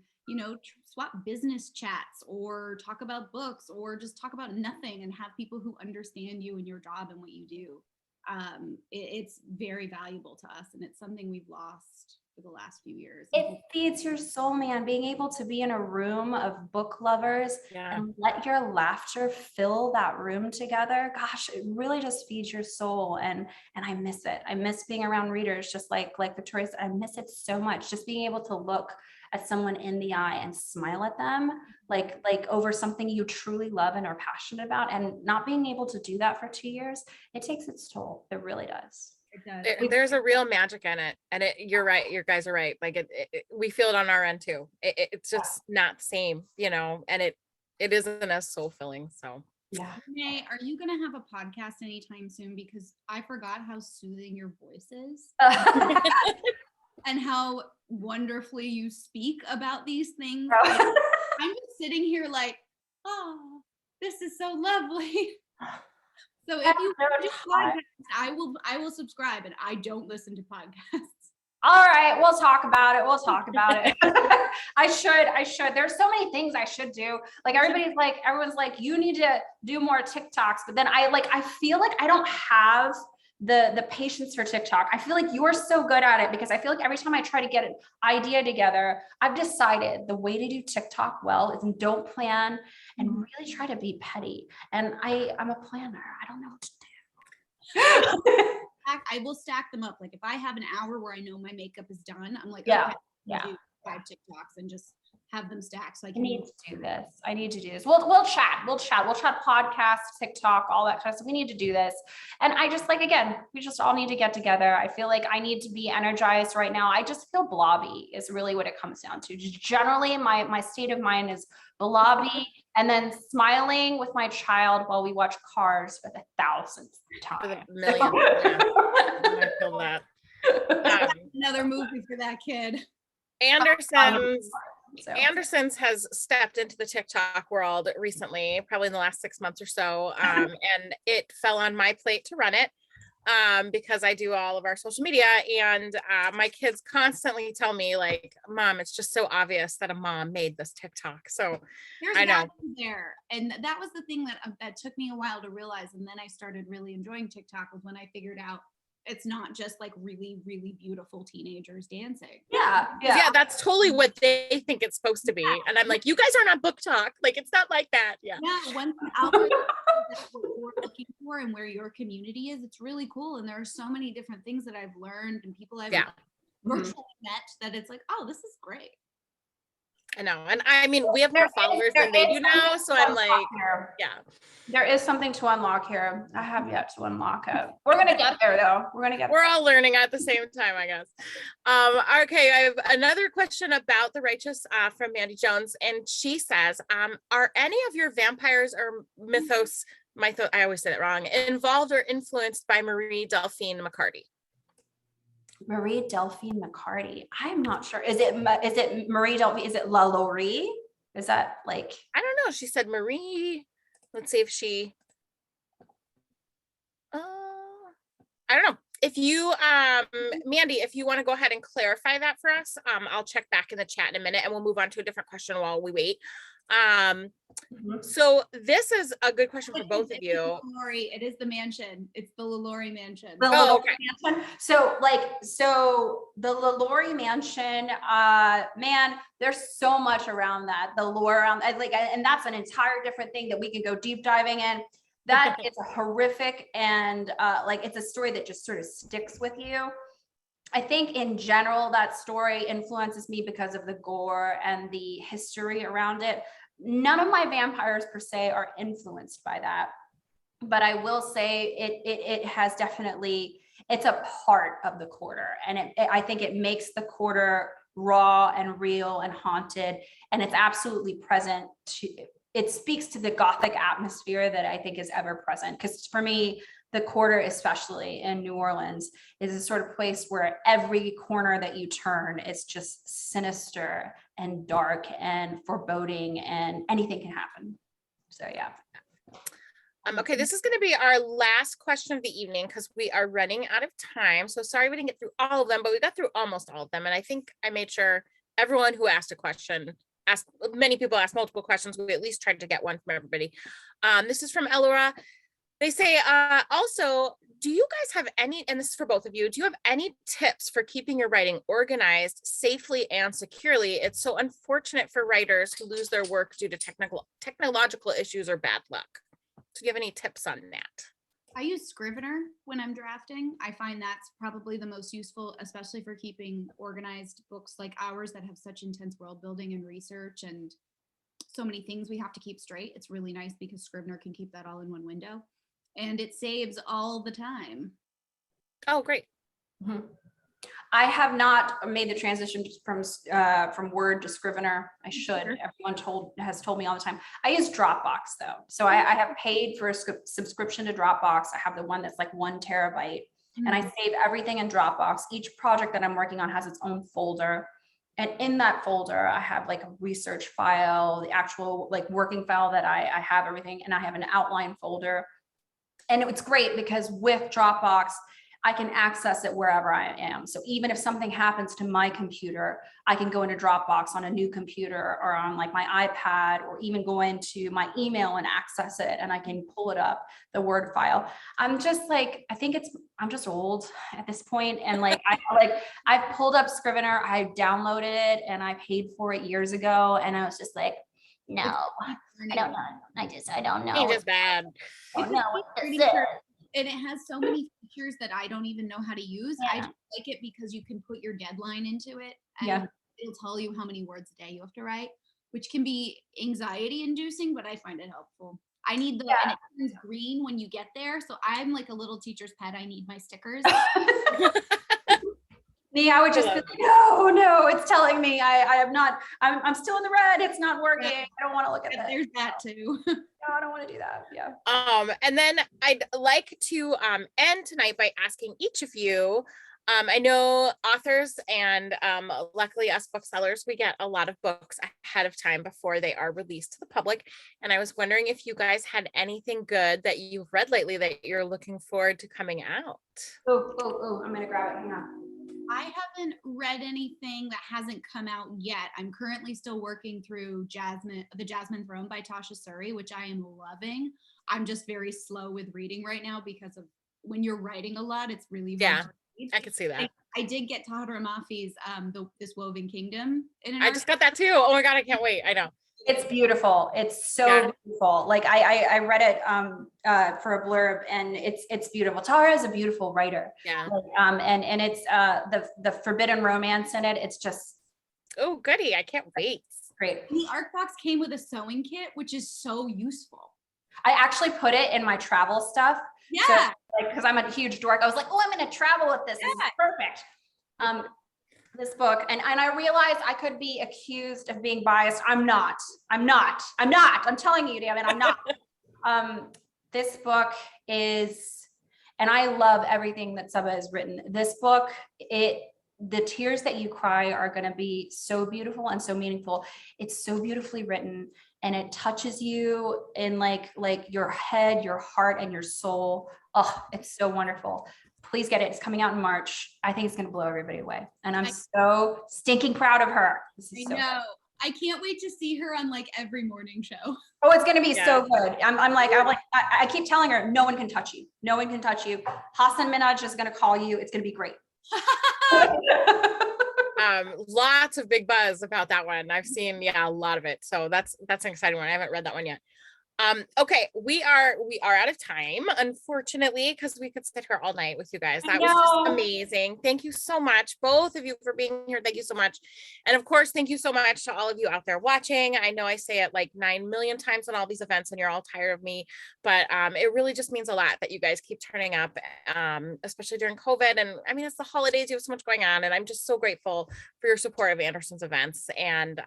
swap business chats or talk about books or just talk about nothing and have people who understand you and your job and what you do. It's very valuable to us, and it's something we've lost for the last few years. It feeds your soul, man. Being able to be in a room of book lovers and let your laughter fill that room together. Gosh, it really just feeds your soul. And I miss it. I miss being around readers, just like Victoria said. I miss it so much. Just being able to look at someone in the eye and smile at them, like over something you truly love and are passionate about, and not being able to do that for 2 years, it takes its toll. It really does. It does. There's a real magic in it, and you're right. You guys are right. Like we feel it on our end too. It's just not the same, and it isn't as soul filling. So yeah. Renee, are you gonna have a podcast anytime soon? Because I forgot how soothing your voice is. And how wonderfully you speak about these things. Like, I'm just sitting here like, oh, this is so lovely. So if you do podcasts, I will subscribe, and I don't listen to podcasts. All right, we'll talk about it. I should. There's so many things I should do. Like everyone's like, you need to do more TikToks, but then I feel like I don't have the patience for TikTok. I feel like you're so good at it, because I feel like every time I try to get an idea together, I've decided the way to do TikTok well is don't plan and really try to be petty. And I'm a planner. I don't know what to do. I will stack them up. Like if I have an hour where I know my makeup is done, I'm like, Yeah. okay, I'll do 5 TikToks and just have them stacked. So I I can need to do this. I need to do this. We'll chat. We'll chat podcast, TikTok, all that kind of stuff. We need to do this. And I just again, we just all need to get together. I feel like I need to be energized right now. I just feel blobby is really what it comes down to. Just generally my state of mind is blobby, and then smiling with my child while we watch Cars for the 1,000th For the time. millionth. Yeah. I feel that. another movie for that kid. Anderson's has stepped into the TikTok world recently, probably in the last 6 months or so. And it fell on my plate to run it because I do all of our social media, and my kids constantly tell me like, Mom, it's just so obvious that a mom made this TikTok. So There's I know. value there. And that was the thing that took me a while to realize. And then I started really enjoying TikTok was when I figured out it's not just like really, really beautiful teenagers dancing. Yeah. That's totally what they think it's supposed to be. And I'm like, you guys aren't on Book Talk. Like, it's not like that. Yeah. Once the algorithm knows what you're looking for and where your community is, it's really cool. And there are so many different things that I've learned and people I've virtually met that it's like, oh, this is great. I know. And I mean, we have more followers than they do now. So I'm like, yeah. There is something to unlock here. I have yet to unlock it. We're going to get there though. We're all learning at the same time, I guess. Okay. I have another question about The Righteous from Mandy Jones. And she says, are any of your vampires or I always say that wrong, involved or influenced by Marie Delphine McCarty? Marie Delphine McCarty. I'm not sure. Is it Marie Delphine? Is it La Laurie? Is that like? I don't know. She said Marie. Let's see if she. I don't know. If you, Mandy, if you want to go ahead and clarify that for us, I'll check back in the chat in a minute, and we'll move on to a different question while we wait. So this is a good question for both of you. It is the mansion. It's the LaLaurie mansion. Okay. Mansion. So the LaLaurie mansion, man, there's so much around that. The lore around and that's an entire different thing that we can go deep diving in. That it's a horrific and it's a story that just sort of sticks with you. I think in general, that story influences me because of the gore and the history around it. None of my vampires per se are influenced by that, but I will say it has definitely, it's a part of the quarter, and I think it makes the quarter raw and real and haunted, and it's absolutely present it speaks to the Gothic atmosphere that I think is ever present. Because for me, the quarter, especially in New Orleans, is a sort of place where every corner that you turn is just sinister and dark and foreboding, and anything can happen. So yeah. Okay, this is going to be our last question of the evening because we are running out of time. So sorry we didn't get through all of them, but we got through almost all of them. And I think I made sure everyone who asked a question many people asked multiple questions. We at least tried to get one from everybody. This is from Elora. They say, also, do you guys have any, and this is for both of you, do you have any tips for keeping your writing organized safely and securely? It's so unfortunate for writers who lose their work due to technological issues or bad luck. So do you have any tips on that? I use Scrivener when I'm drafting. I find that's probably the most useful, especially for keeping organized books like ours that have such intense world building and research and so many things we have to keep straight. It's really nice because Scrivener can keep that all in one window, and it saves all the time. Oh, great. Mm-hmm. I have not made the transition from Word to Scrivener. I should. Everyone has told me all the time. I use Dropbox though. So I have paid for a subscription to Dropbox. I have the one that's like 1 terabyte, and I save everything in Dropbox. Each project that I'm working on has its own folder. And in that folder, I have like a research file, the actual like working file that I have everything, and I have an outline folder. And it's great because with Dropbox, I can access it wherever I am. So even if something happens to my computer, I can go into Dropbox on a new computer or on like my iPad, or even go into my email and access it, and I can pull it up, the Word file. I'm just like, I'm just old at this point. And I pulled up Scrivener, I downloaded it and I paid for it years ago. And I was just like, no, I don't know. I don't know. It's just bad. I don't know what this is. And it has so many features that I don't even know how to use. Yeah. I just like it because you can put your deadline into it, and it'll tell you how many words a day you have to write. which can be anxiety inducing, but I find it helpful. I need and it turns green when you get there. So I'm like a little teacher's pet. I need my stickers. Me, I would just be like, no, it's telling me I am not, I'm still in the red. It's not working. I don't want to look at that. There's that too. No, I don't want to do that. Yeah. And then I'd like to end tonight by asking each of you, I know authors and luckily us booksellers, we get a lot of books ahead of time before they are released to the public. And I was wondering if you guys had anything good that you've read lately that you're looking forward to coming out. Oh, I'm going to grab it. Hang on. I haven't read anything that hasn't come out yet. I'm currently still working through The Jasmine Throne by Tasha Suri, which I am loving. I'm just very slow with reading right now because of when you're writing a lot, it's really hard to read. I could see that. I did get Tahara Mafi's This Woven Kingdom. I just got that too. Oh my God, I can't wait. I know. It's beautiful. It's so beautiful. Like I read it for a blurb, and it's beautiful. Tara is a beautiful writer. Yeah. Like, and it's the forbidden romance in it. It's just goody. I can't wait. Great. The art box came with a sewing kit, which is so useful. I actually put it in my travel stuff. Yeah. So, like, because I'm a huge dork. I was like, I'm going to travel with this. This is perfect. This book. And I realized I could be accused of being biased. I'm not. I'm telling you, damn it, I'm not. This book is, and I love everything that Saba has written. This book, the tears that you cry are going to be so beautiful and so meaningful. It's so beautifully written, and it touches you in like your head, your heart, and your soul. Oh, it's so wonderful. Please get it. It's coming out in March. I think it's going to blow everybody away. And I'm so stinking proud of her. I know. I can't wait to see her on like every morning show. Oh, it's going to be so good. I keep telling her, no one can touch you. No one can touch you. Hassan Minhaj is going to call you. It's going to be great. Lots of big buzz about that one. I've seen a lot of it. So that's an exciting one. I haven't read that one yet. Okay, we are out of time, unfortunately, because we could sit here all night with you guys. That was just amazing. Thank you so much, both of you, for being here. Thank you so much. And of course, thank you so much to all of you out there watching. I know I say it like 9 million times on all these events and you're all tired of me, but it really just means a lot that you guys keep turning up, especially during COVID. And I mean, it's the holidays, you have so much going on, and I'm just so grateful for your support of Anderson's events. And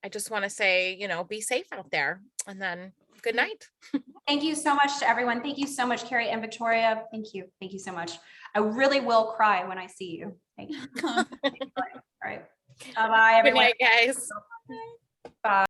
I just want to say, be safe out there, and then good night. Thank you so much to everyone. Thank you so much, Carrie and Victoria. Thank you. Thank you so much. I really will cry when I see you. Thank you. All right. Bye-bye, everyone. Good night, guys. Bye.